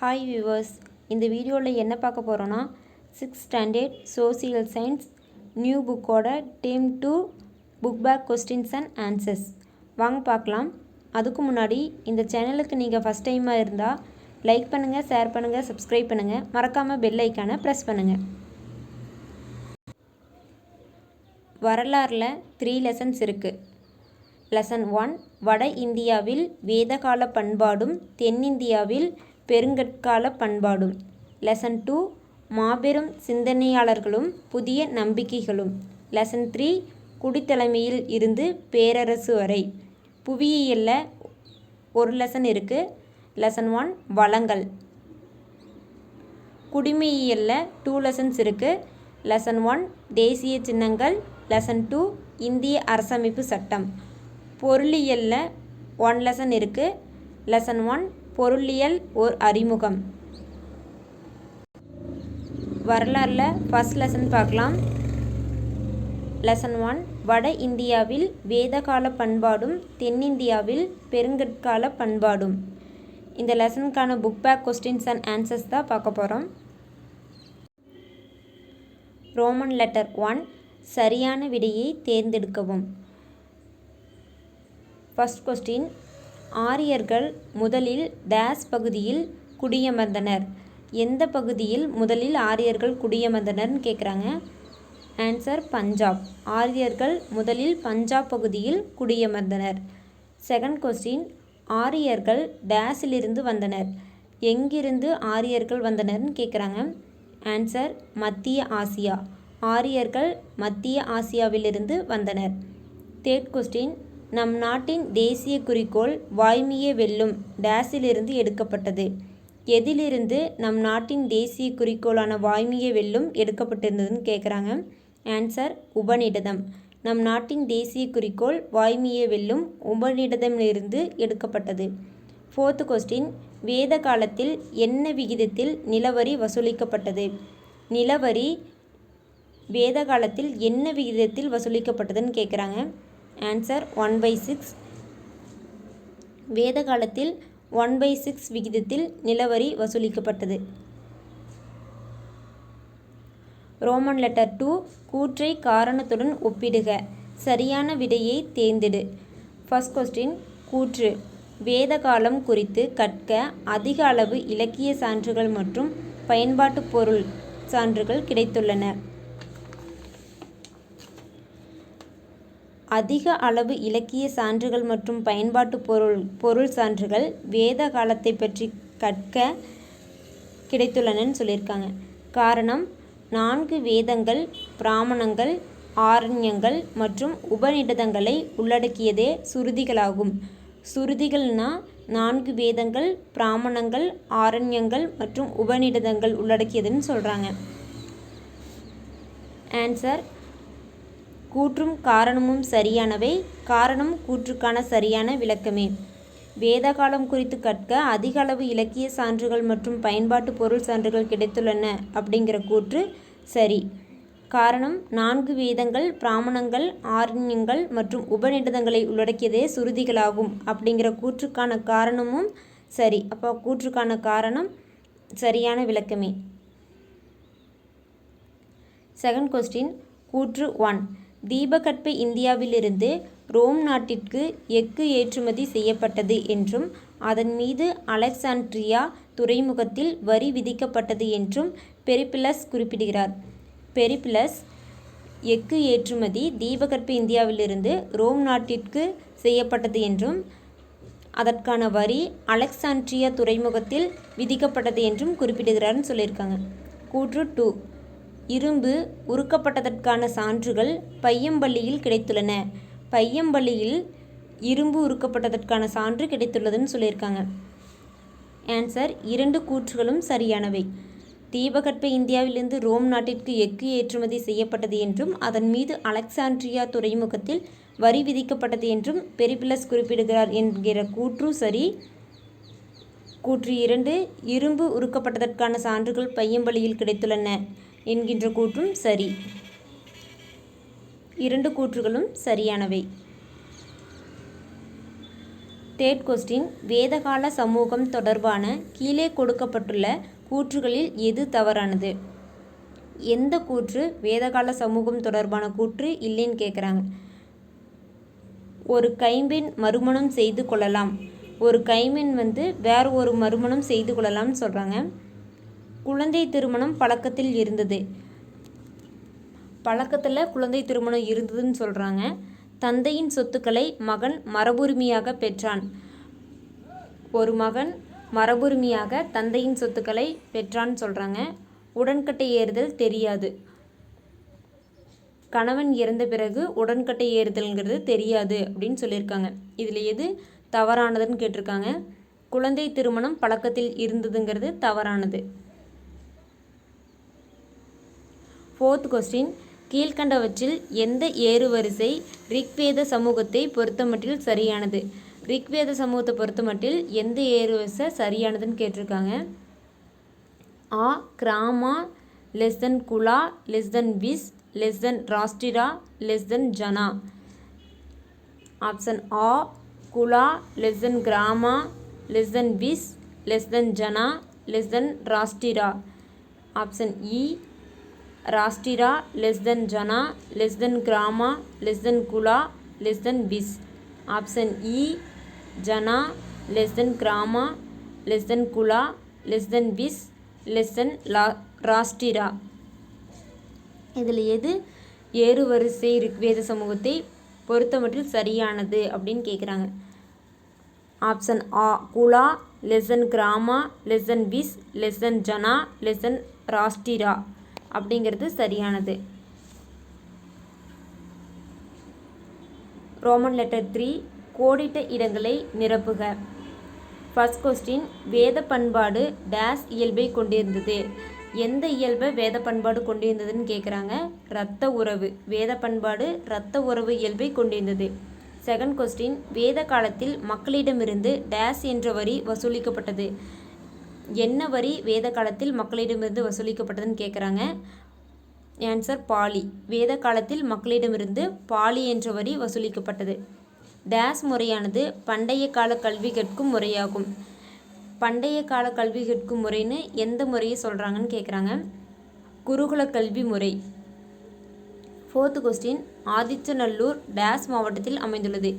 Hi viewers, இந்த வீடியோவில் என்ன பார்க்க போகிறோன்னா 6th standard social science new புக்கோட term 2 book back questions and answers வாங்க பார்க்கலாம். அதுக்கு முன்னாடி இந்த சேனலுக்கு நீங்கள் ஃபஸ்ட் டைமாக இருந்தால் லைக் பண்ணுங்கள், ஷேர் பண்ணுங்கள், சப்ஸ்கிரைப் பண்ணுங்கள், மறக்காமல் பெல் ஐக்கானை ப்ரெஸ் பண்ணுங்கள். வரலாறில் 3 லெசன்ஸ் இருக்குது. லெசன் 1 வட இந்தியாவில் வேதகால பண்பாடும் தென்னிந்தியாவில் பெருங்கற்கால பண்பாடும். லெசன் 2 மாபெரும் சிந்தனையாளர்களும் புதிய நம்பிக்கைகளும். லெசன் 3 குடித்தலைமையில் இருந்து பேரரசு வரை. புவியியலில் ஒரு லெசன் இருக்குது. லெசன் 1 வளங்கள். குடிமையியலில் 2 லெசன்ஸ் இருக்குது. லெசன் 1 தேசிய சின்னங்கள். லெசன் 2 இந்திய அரசமைப்பு சட்டம். பொருளியலில் 1 லெசன் இருக்குது. லெசன் 1 பொருளியல் ஓர் அறிமுகம். வரலாறில் ஃபர்ஸ்ட் லெசன் பார்க்கலாம். லெசன் 1 வட இந்தியாவில் வேதகால பண்பாடும் தென்னிந்தியாவில் பெருங்கற்கால பண்பாடும். இந்த லெசனுக்கான book back questions and answers தான் பார்க்க போகிறோம். ரோமன் லெட்டர் 1 சரியான விடையை தேர்ந்தெடுக்கவும். ஃபர்ஸ்ட் கொஸ்டின், ஆரியர்கள் முதலில் டேஸ் பகுதியில் குடியமர்ந்தனர். எந்த பகுதியில் முதலில் ஆரியர்கள் குடியமர்ந்தனர்னு கேட்குறாங்க. ஆன்சர் பஞ்சாப். ஆரியர்கள் முதலில் பஞ்சாப் பகுதியில் குடியமர்ந்தனர். செகண்ட் கொஸ்டின், ஆரியர்கள் டேஸிலிருந்து வந்தனர். எங்கிருந்து ஆரியர்கள் வந்தனர்னு கேட்குறாங்க. ஆன்சர் மத்திய ஆசியா. ஆரியர்கள் மத்திய ஆசியாவிலிருந்து வந்தனர். தேர்ட் கொஸ்டின், நம் நாட்டின் தேசிய குறிக்கோள் வாய்மையே வெல்லும் டேஸிலிருந்து எடுக்கப்பட்டது. எதிலிருந்து நம் நாட்டின் தேசிய குறிக்கோளான வாய்மையே வெல்லும் எடுக்கப்பட்டிருந்ததுன்னு கேட்குறாங்க. ஆன்சர் உபநிடதம். நம் நாட்டின் தேசிய குறிக்கோள் வாய்மையே வெல்லும் உபநிடதமிலிருந்து எடுக்கப்பட்டது. ஃபோர்த்து கொஸ்டின், வேத காலத்தில் என்ன விகிதத்தில் நிலவரி வசூலிக்கப்பட்டது. நிலவரி வேத காலத்தில் என்ன விகிதத்தில் வசூலிக்கப்பட்டதுன்னு கேட்குறாங்க. ஆன்சர் 1/6. வேத காலத்தில் 1/6 விகிதத்தில் நிலவரி வசூலிக்கப்பட்டது. ரோமன் லெட்டர் 2 கூற்றை காரணத்துடன் ஒப்பிடுக. சரியான விடையை தேர்ந்தெடு. ஃபர்ஸ்ட் கொஸ்டின், கூற்று வேத காலம் குறித்து கற்க அதிக அளவு இலக்கிய சான்றுகள் மற்றும் பயன்பாட்டு பொருள் சான்றுகள் கிடைத்துள்ளன. அதிக அளவு இலக்கிய சான்றுகள் மற்றும் பயன்பாட்டு பொருள் சான்றுகள் வேத காலத்தை பற்றி கற்க கிடைத்துள்ளனன்னு சொல்லியிருக்காங்க. காரணம் 4 வேதங்கள், பிராமணங்கள், ஆரண்யங்கள் மற்றும் உபநிடதங்களை உள்ளடக்கியதே சுருதிகளாகும். சுருதிகள்னா 4 வேதங்கள், பிராமணங்கள், ஆரண்யங்கள் மற்றும் உபநிடதங்கள் உள்ளடக்கியதுன்னு சொல்கிறாங்க. ஆன்சர் கூற்றும் காரணமும் சரியானவை. காரணம் கூற்றுக்கான சரியான விளக்கமே. வேதகாலம் குறித்து கற்க அதிக அளவு இலக்கிய சான்றுகள் மற்றும் பயன்பாட்டு பொருள் சான்றுகள் கிடைத்துள்ளன அப்படிங்கிற கூற்று சரி. காரணம் 4 வேதங்கள், பிராமணங்கள், ஆரண்யங்கள் மற்றும் உபநிடதங்களை உள்ளடக்கியதே சுருதிகளாகும் அப்படிங்கிற கூற்றுக்கான காரணமும் சரி. அப்போ கூற்றுக்கான காரணம் சரியான விளக்கமே. செகண்ட் கொஸ்டின், கூற்று 1 தீபகற்ப இந்தியாவிலிருந்து ரோம் நாட்டிற்கு எஃகு ஏற்றுமதி செய்யப்பட்டது என்றும் அதன் மீது அலெக்சாண்ட்ரியா துறைமுகத்தில் வரி விதிக்கப்பட்டது என்றும் பெரிப்ளஸ் குறிப்பிடுகிறார். பெரிப்ளஸ் எஃகு ஏற்றுமதி தீபகற்ப இந்தியாவிலிருந்து ரோம் நாட்டிற்கு செய்யப்பட்டது என்றும் அதற்கான வரி அலெக்சாண்ட்ரியா துறைமுகத்தில் விதிக்கப்பட்டது என்றும் குறிப்பிடுகிறார்னு சொல்லியிருக்காங்க. கூற்று 2 இரும்பு உருக்கப்பட்டதற்கான சான்றுகள் பையம்பள்ளியில் கிடைத்துள்ளன. பையம்பள்ளியில் இரும்பு உருக்கப்பட்டதற்கான சான்று கிடைத்துள்ளதுன்னு சொல்லியிருக்காங்க. ஆன்சர் 2 கூற்றுகளும் சரியானவை. தீபகற்ப இந்தியாவிலிருந்து ரோம் நாட்டிற்கு எஃகு ஏற்றுமதி செய்யப்பட்டது என்றும் அதன் மீது அலெக்சாண்ட்ரியா துறைமுகத்தில் வரி விதிக்கப்பட்டது என்றும் பெரிப்ளஸ் குறிப்பிடுகிறார் என்கிற கூற்று சரி. கூற்று 2 இரும்பு உருக்கப்பட்டதற்கான சான்றுகள் பையம்பள்ளியில் கிடைத்துள்ளன என்கின்ற கூற்றும் சரி. 2 கூற்றுகளும் சரியானவை. தேர்ட் கொஸ்டின், வேதகால சமூகம் தொடர்பான கீழே கொடுக்கப்பட்டுள்ள கூற்றுகளில் எது தவறானது? எந்த கூற்று வேதகால சமூகம் தொடர்பான கூற்று இல்லைன்னு கேட்குறாங்க. ஒரு கைம்பெண் மறுமணம் செய்து கொள்ளலாம். ஒரு கைம்பெண் வேற ஒரு மறுமணம் செய்து கொள்ளலாம்னு சொல்கிறாங்க. குழந்தை திருமணம் பழக்கத்தில் இருந்தது. பழக்கத்தில் குழந்தை திருமணம் இருந்ததுன்னு சொல்கிறாங்க. தந்தையின் சொத்துக்களை மகன் மரபுரிமையாக பெற்றான். ஒரு மகன் மரபுரிமையாக தந்தையின் சொத்துக்களை பெற்றான்னு சொல்கிறாங்க. உடன்கட்டை ஏறுதல் தெரியாது. கணவன் இறந்த பிறகு உடன்கட்டை ஏறுதல்ங்கிறது தெரியாது அப்படின்னு சொல்லியிருக்காங்க. இதில் எது தவறானதுன்னு கேட்டிருக்காங்க. குழந்தை திருமணம் பழக்கத்தில் இருந்ததுங்கிறது தவறானது. ஃபோர்த் கொஸ்டின், கீழ்கண்டவற்றில் எந்த ஏறுவரிசை ரிக்வேத சமூகத்தை பொறுத்தமட்டில் சரியானது? ரிக்வேத சமூகத்தை பொறுத்தமட்டில் எந்த ஏறுவரிசை சரியானதுன்னு கேட்டிருக்காங்க. ஆ கிராமா லெஸ் தென் குலா லெஸ் தென் விஸ் லெஸ் தென் ராஷ்டிரா லெஸ் தென் ஜனா. ஆப்ஷன் ஆ குலா லெஸ் தென் கிராமா லெஸ் தென் விஸ் லெஸ் தென் ஜனா லெஸ் தென் ராஷ்டிரா. ஆப்ஷன் இ ராஷ்டிரா லெஸ் தென் ஜனா லெஸ் தென் கிராமா லெஸ் தென் குலா லெஸ் தென் விஸ். ஆப்ஷன் இ ஜனா லெஸ் தென் கிராமா லெஸ் தென் குலா லெஸ் தென் விஸ் லெஸ் தென் ராஷ்டிரா. இதில் எது ஏறுவரிசை ரிக்வேத சமூகத்தை பொறுத்தமட்டில் சரியானது அப்படின்னு கேட்குறாங்க. ஆப்ஷன் ஆ குலா லெஸ் தென் கிராமா லெஸ் தென் விஸ் லெஸ் தென் ஜனா லெஸ் தென் ராஷ்டிரா அப்படிங்கிறது சரியானது. ரோமன் லெட்டர் 3, கோடிட்ட இடங்களை நிரப்புக. ஃபர்ஸ்ட் கொஸ்டின், வேத பண்பாடு டேஸ் இயல்பை கொண்டிருந்தது. எந்த இயல்பை வேத பண்பாடு கொண்டிருந்ததுன்னு கேட்குறாங்க. இரத்த உறவு. வேத பண்பாடு இரத்த உறவு இயல்பை கொண்டிருந்தது. செகண்ட் கொஸ்டின், வேத காலத்தில் மக்களிடமிருந்து டேஸ் என்ற வரி வசூலிக்கப்பட்டது. என்ன வரி வேத காலத்தில் மக்களிடமிருந்து வசூலிக்கப்பட்டதுன்னு கேட்குறாங்க. ஆன்சர் பாலி. வேத காலத்தில் மக்களிடமிருந்து பாலி என்ற வரி வசூலிக்கப்பட்டது. டேஸ் முறையானது பண்டைய கால கல்வி கற்கும் முறையாகும். பண்டைய கால கல்வி கற்கும் முறைன்னு எந்த முறையை சொல்கிறாங்கன்னு கேட்குறாங்க. குருகுல கல்வி முறை. ஃபோர்த் கொஸ்டின், ஆதிச்சநல்லூர் டேஸ் மாவட்டத்தில் அமைந்துள்ளது.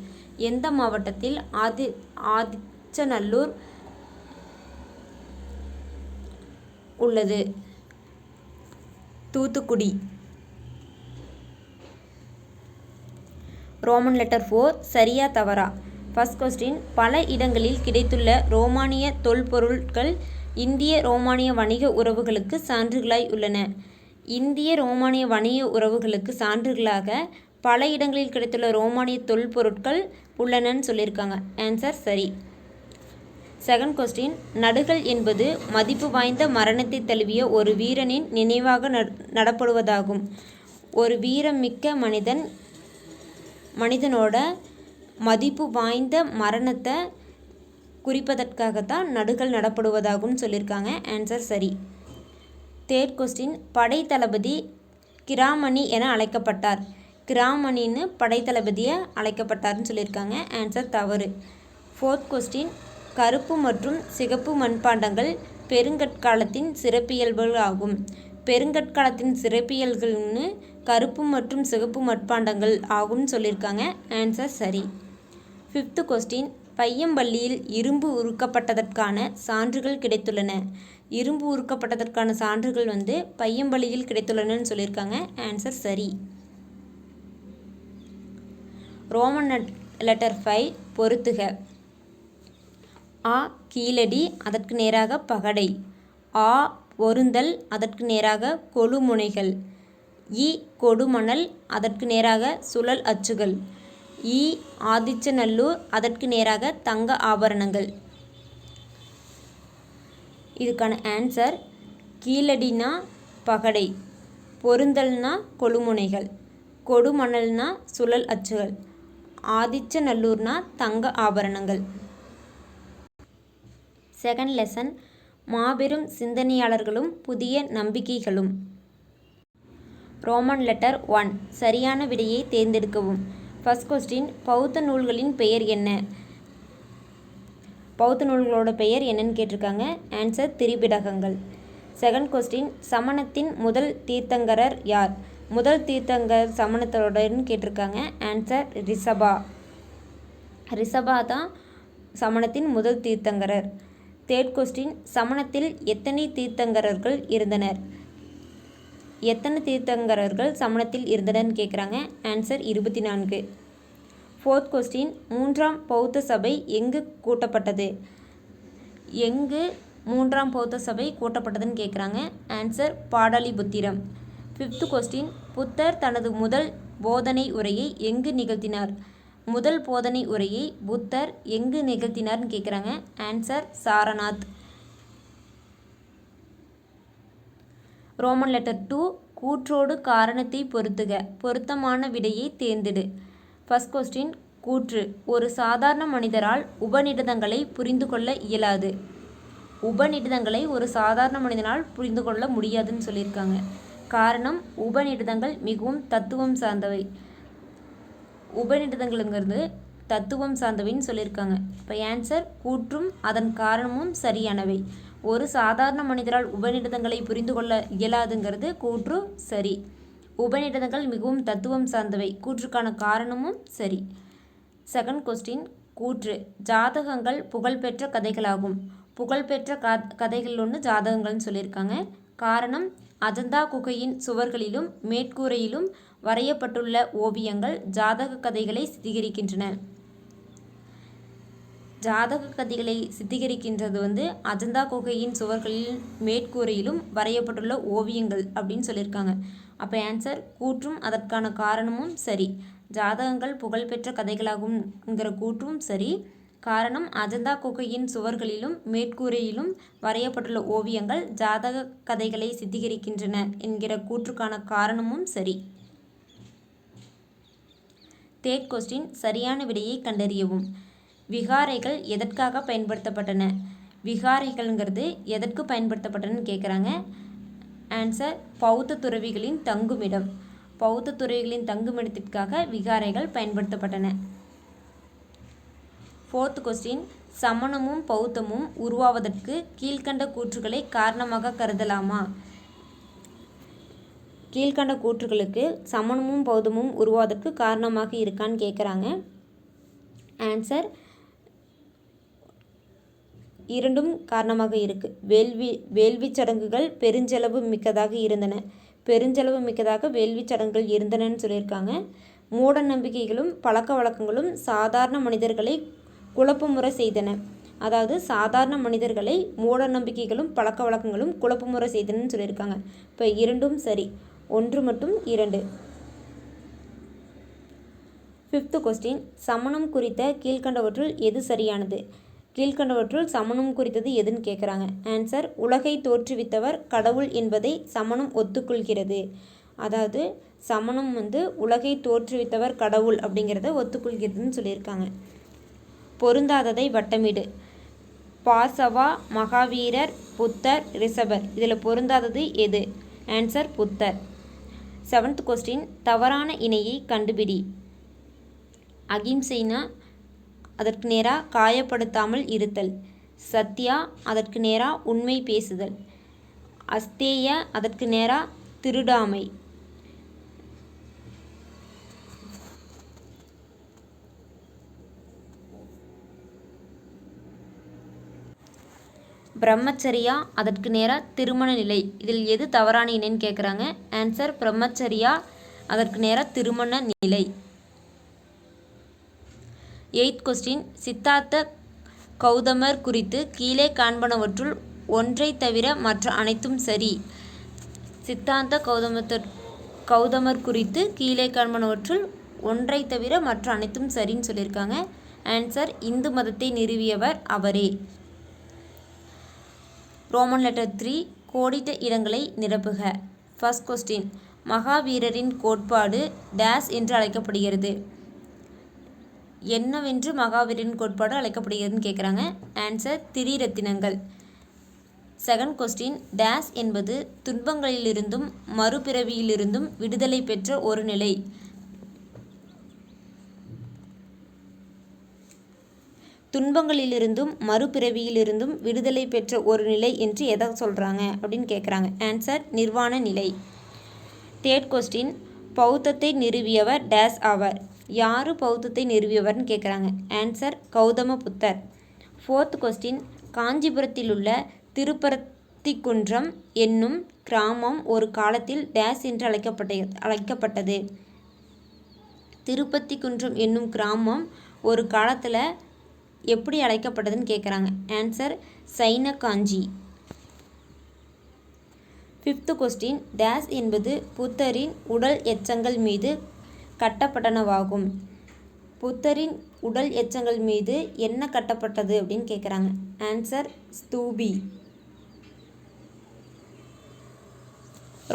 எந்த மாவட்டத்தில் ஆதிச்சநல்லூர் உள்ளது? தூத்துக்குடி. ரோமன் லெட்டர் 4, சரியா தவறா? ஃபர்ஸ்ட் கொஸ்டின், பல இடங்களில் கிடைத்துள்ள ரோமானிய தொல்பொருட்கள் இந்திய ரோமானிய வணிக உறவுகளுக்கு சான்றுகளாய் உள்ளன. இந்திய ரோமானிய வணிக உறவுகளுக்கு சான்றுகளாக பல இடங்களில் கிடைத்துள்ள ரோமானிய தொல்பொருட்கள் உள்ளனன்னு சொல்லியிருக்காங்க. ஆன்சர் சரி. செகண்ட் கொஸ்டின், நடுகள் என்பது மதிப்பு வாய்ந்த மரணத்தை தழுவிய ஒரு வீரனின் நினைவாக நடப்படுவதாகும். ஒரு வீரமிக்க மனிதனோட மதிப்பு வாய்ந்த மரணத்தை குறிப்பதற்காகத்தான் நடுகள் நடப்படுவதாகும் சொல்லியிருக்காங்க. ஆன்சர் சரி. தேர்ட் கொஸ்டின், படை தளபதி கிராமணி என அழைக்கப்பட்டார். கிராமணின்னு படை தளபதியை அழைக்கப்பட்டார்னு சொல்லியிருக்காங்க. ஆன்சர் தவறு. ஃபோர்த் கொஸ்டின், கருப்பு மற்றும் சிகப்பு மண்பாண்டங்கள் பெருங்கற்காலத்தின் சிறப்பியல்புகள் ஆகும். பெருங்கற்காலத்தின் சிறப்பியல்கள்னு கருப்பு மற்றும் சிகப்பு மட்பாண்டங்கள் ஆகும்னு சொல்லியிருக்காங்க. ஆன்சர் சரி. ஃபிஃப்த் கொஸ்டின், பையம்பள்ளியில் இரும்பு உருக்கப்பட்டதற்கான சான்றுகள் கிடைத்துள்ளன. இரும்பு உருக்கப்பட்டதற்கான சான்றுகள் பையம்பள்ளியில் கிடைத்துள்ளனன்னு சொல்லியிருக்காங்க. ஆன்சர் சரி. ரோமன் லெட்டர் 5, பொறுத்துக. ஆ கீழடி, அதற்கு நேராக பகடை. ஆ ஒருந்தல், அதற்கு நேராக கொழுமுனைகள். இ கொடுமணல், அதற்கு நேராக சுழல் அச்சுகள். இ ஆதிச்சநல்லூர், அதற்கு நேராக தங்க ஆபரணங்கள். இதுக்கான ஆன்சர் கீழடினா பகடை, பொருந்தல்னா கொழுமுனைகள், கொடுமணல்னா சுழல் அச்சுகள், ஆதிச்சநல்லூர்னா தங்க ஆபரணங்கள். செகண்ட் லெசன், மாபெரும் சிந்தனையாளர்களும் புதிய நம்பிக்கைகளும். ரோமன் லெட்டர் 1, சரியான விடையை தேர்ந்தெடுக்கவும். ஃபர்ஸ்ட் கொஸ்டின், பௌத்த நூல்களின் பெயர் என்ன? பௌத்த நூல்களோட பெயர் என்னன்னு கேட்டிருக்காங்க. ஆன்சர் திரிபிடகங்கள். செகண்ட் கொஸ்டின், சமணத்தின் முதல் தீர்த்தங்கரர் யார்? முதல் தீர்த்தங்கர் சமணத்தோடன்னு கேட்டிருக்காங்க. ஆன்சர் ரிஷபா. ரிஷபா தான் சமணத்தின் முதல் தீர்த்தங்கரர். தேர்ட் கொஸ்டின், சமணத்தில் எத்தனை தீர்த்தங்கரர்கள் இருந்தனர்? எத்தனை தீர்த்தங்கரர்கள் சமணத்தில் இருந்தனர்னு கேட்குறாங்க. ஆன்சர் 24. ஃபோர்த் கொஸ்டின், மூன்றாம் பௌத்த சபை எங்கு கூட்டப்பட்டது? எங்கு மூன்றாம் பௌத்த சபை கூட்டப்பட்டதுன்னு கேட்குறாங்க. ஆன்சர் பாடலிபுத்திரம். ஃபிஃப்த் கொஸ்டின், புத்தர் தனது முதல் போதனை உரையை எங்கு நிகழ்த்தினார்? முதல் போதனை உரையை புத்தர் எங்கு நிகழ்த்தினார்னு கேட்குறாங்க. ஆன்சர் சாரநாத். ரோமன் லெட்டர் 2, கூற்றோடு காரணத்தை பொருத்துக. பொருத்தமான விடையை தேர்ந்தெடு. ஃபர்ஸ்ட் கொஸ்டின், கூற்று, ஒரு சாதாரண மனிதரால் உபநிடதங்களை புரிந்து கொள்ள இயலாது. உபநிடதங்களை ஒரு சாதாரண மனிதனால் புரிந்து கொள்ள முடியாதுன்னு சொல்லியிருக்காங்க. காரணம், உபநிடதங்கள் மிகவும் தத்துவம் சார்ந்தவை. உபநிடதங்கள்ங்கிறது தத்துவம் சார்ந்தவைன்னு சொல்லியிருக்காங்க. இப்போ ஆன்சர் கூற்றும் அதன் காரணமும் சரியானவை. ஒரு சாதாரண மனிதரால் உபநிடதங்களை புரிந்து கொள்ள இயலாதுங்கிறது கூற்று சரி. உபநிடதங்கள் மிகவும் தத்துவம் சார்ந்தவை, கூற்றுக்கான காரணமும் சரி. செகண்ட் கொஸ்டின், கூற்று, ஜாதகங்கள் புகழ்பெற்ற கதைகளாகும். புகழ்பெற்ற கதைகள் ஒன்று ஜாதகங்கள்னு சொல்லியிருக்காங்க. காரணம், அஜந்தா குகையின் சுவர்களிலும் மேற்கூரையிலும் வரையப்பட்டுள்ள ஓவியங்கள் ஜாதக கதைகளை சித்தரிக்கின்றன. ஜாதக கதைகளை சித்தரிக்கின்றது அஜந்தா குகையின் சுவர்களில் மேற்கூரையிலும் வரையப்பட்டுள்ள ஓவியங்கள் அப்படின்னு சொல்லியிருக்காங்க. அப்போ ஆன்சர் கூற்றும் அதற்கான காரணமும் சரி. ஜாதகங்கள் புகழ்பெற்ற கதைகளாகும்ங்கிற கூற்றும் சரி. காரணம், அஜந்தா குகையின் சுவர்களிலும் மேற்கூரையிலும் வரையப்பட்டுள்ள ஓவியங்கள் ஜாதக கதைகளை சித்தரிக்கின்றன என்கிற கூற்றுக்கான காரணமும் சரி. தேர்ட் கொஸ்டின், சரியான விடையை கண்டறியவும். விகாரைகள் எதற்காக பயன்படுத்தப்பட்டன? விகாரைகள்ங்கிறது எதற்கு பயன்படுத்தப்பட்டனன்னு கேட்குறாங்க. ஆன்சர் பௌத்த துறவிகளின் தங்குமிடம். பௌத்த துறவிகளின் தங்குமிடத்திற்காக விகாரைகள் பயன்படுத்தப்பட்டன. ஃபோர்த் கொஸ்டின், சமணமும் பௌத்தமும் உருவாவதற்கு கீழ்கண்ட கூற்றுகளை காரணமாக கருதலாமா? கீழ்கண்ட கூற்றுகளுக்கு சமணமும் பௌத்தமும் உருவாவதற்கு காரணமாக இருக்கான்னு கேட்குறாங்க. ஆன்சர் இரண்டும் காரணமாக இருக்குது. வேள்வி சடங்குகள் பெருஞ்செலவு மிக்கதாக இருந்தன. பெருஞ்செலவு மிக்கதாக வேள்வி சடங்குகள் இருந்தனன்னு சொல்லியிருக்காங்க. மூட நம்பிக்கைகளும் பழக்க வழக்கங்களும் சாதாரண மனிதர்களை குழப்பமுற செய்தன. அதாவது சாதாரண மனிதர்களை மூட நம்பிக்கைகளும் பழக்க வழக்கங்களும் குழப்பமுற செய்தனன்னு சொல்லியிருக்காங்க. இப்போ இரண்டும் சரி. 1 மற்றும் 2. ஃபிஃப்த் கொஸ்டின், சமணம் குறித்த கீழ்கண்டவற்றுள் எது சரியானது? கீழ்கண்டவற்றுள் சமணம் குறித்தது எதுன்னு கேட்குறாங்க. ஆன்சர், உலகை தோற்றுவித்தவர் கடவுள் என்பதை சமணம் ஒத்துக்கொள்கிறது. அதாவது சமணம் உலகை தோற்றுவித்தவர் கடவுள் அப்படிங்கிறத ஒத்துக்கொள்கிறதுன்னு சொல்லியிருக்காங்க. பொருந்தாததை வட்டமிடு. பாசவா, மகாவீரர், புத்தர், ரிஷபர். இதில் பொருந்தாதது எது? ஆன்சர் புத்தர். 7th கொஸ்டின், தவறான இணையை கண்டுபிடி. அகிம்சைனா அதற்கு நேராக காயப்படுத்தாமல் இருத்தல். சத்யா அதற்கு நேராக உண்மை பேசுதல். அஸ்தேய அதற்கு நேராக திருடாமை. பிரம்மச்சரியா அதற்கு நேராக திருமண நிலை. இதில் எது தவறான இணைன்னு கேட்குறாங்க. ஆன்சர் பிரம்மச்சரியா அதற்கு நேராக திருமண நிலை. 8th கொஸ்டின், சித்தார்த்த கௌதமர் குறித்து கீழே காண்பனவற்றுள் ஒன்றை தவிர மற்ற அனைத்தும் சரி. சித்தாந்த கௌதமர் குறித்து கீழே காண்பனவற்றுள் ஒன்றை தவிர மற்ற அனைத்தும் சரின்னு சொல்லியிருக்காங்க. ஆன்சர், இந்து மதத்தை நிறுவியவர் அவரே. ரோமன் லெட்டர் 3, கோடிட்ட இடங்களை நிரப்புக. ஃபர்ஸ்ட் கொஸ்டின், மகாவீரரின் கோட்பாடு டேஸ் என்று அழைக்கப்படுகிறது. என்னவென்று மகாவீரரின் கோட்பாடு அழைக்கப்படுகிறதுன்னு கேட்குறாங்க. ஆன்சர், திரிரத்தினங்கள். செகண்ட் கொஸ்டின், டேஸ் என்பது துன்பங்களிலிருந்தும் மறுபிறவியிலிருந்தும் விடுதலை பெற்ற ஒரு நிலை. துன்பங்களிலிருந்தும் மறுபிறவியிலிருந்தும் விடுதலை பெற்ற ஒரு நிலை என்று எதை சொல்கிறாங்க அப்படின்னு கேட்குறாங்க. ஆன்சர் நிர்வாண நிலை. தேர்ட் கொஸ்டின், பௌத்தத்தை நிறுவியவர் டேஸ் ஆவர். யார் பௌத்தத்தை நிறுவியவர்னு கேட்குறாங்க. ஆன்சர் கௌதம புத்தர். ஃபோர்த் கொஸ்டின், காஞ்சிபுரத்தில் உள்ள திருப்பரத்திக்குன்றம் என்னும் கிராமம் ஒரு காலத்தில் டேஸ் என்று அழைக்கப்பட்டது. திருப்பத்திக்குன்றம் என்னும் கிராமம் ஒரு காலத்தில் எப்படி அழைக்கப்பட்டதுன்னு கேட்குறாங்க. ஆன்சர் சைன காஞ்சி. ஃபிஃப்த் கொஸ்டின், டேஸ் என்பது புத்தரின் உடல் எச்சங்கள் மீது கட்டப்பட்டனவாகும். புத்தரின் உடல் எச்சங்கள் மீது என்ன கட்டப்பட்டது அப்படின்னு கேட்குறாங்க. ஆன்சர் ஸ்தூபி.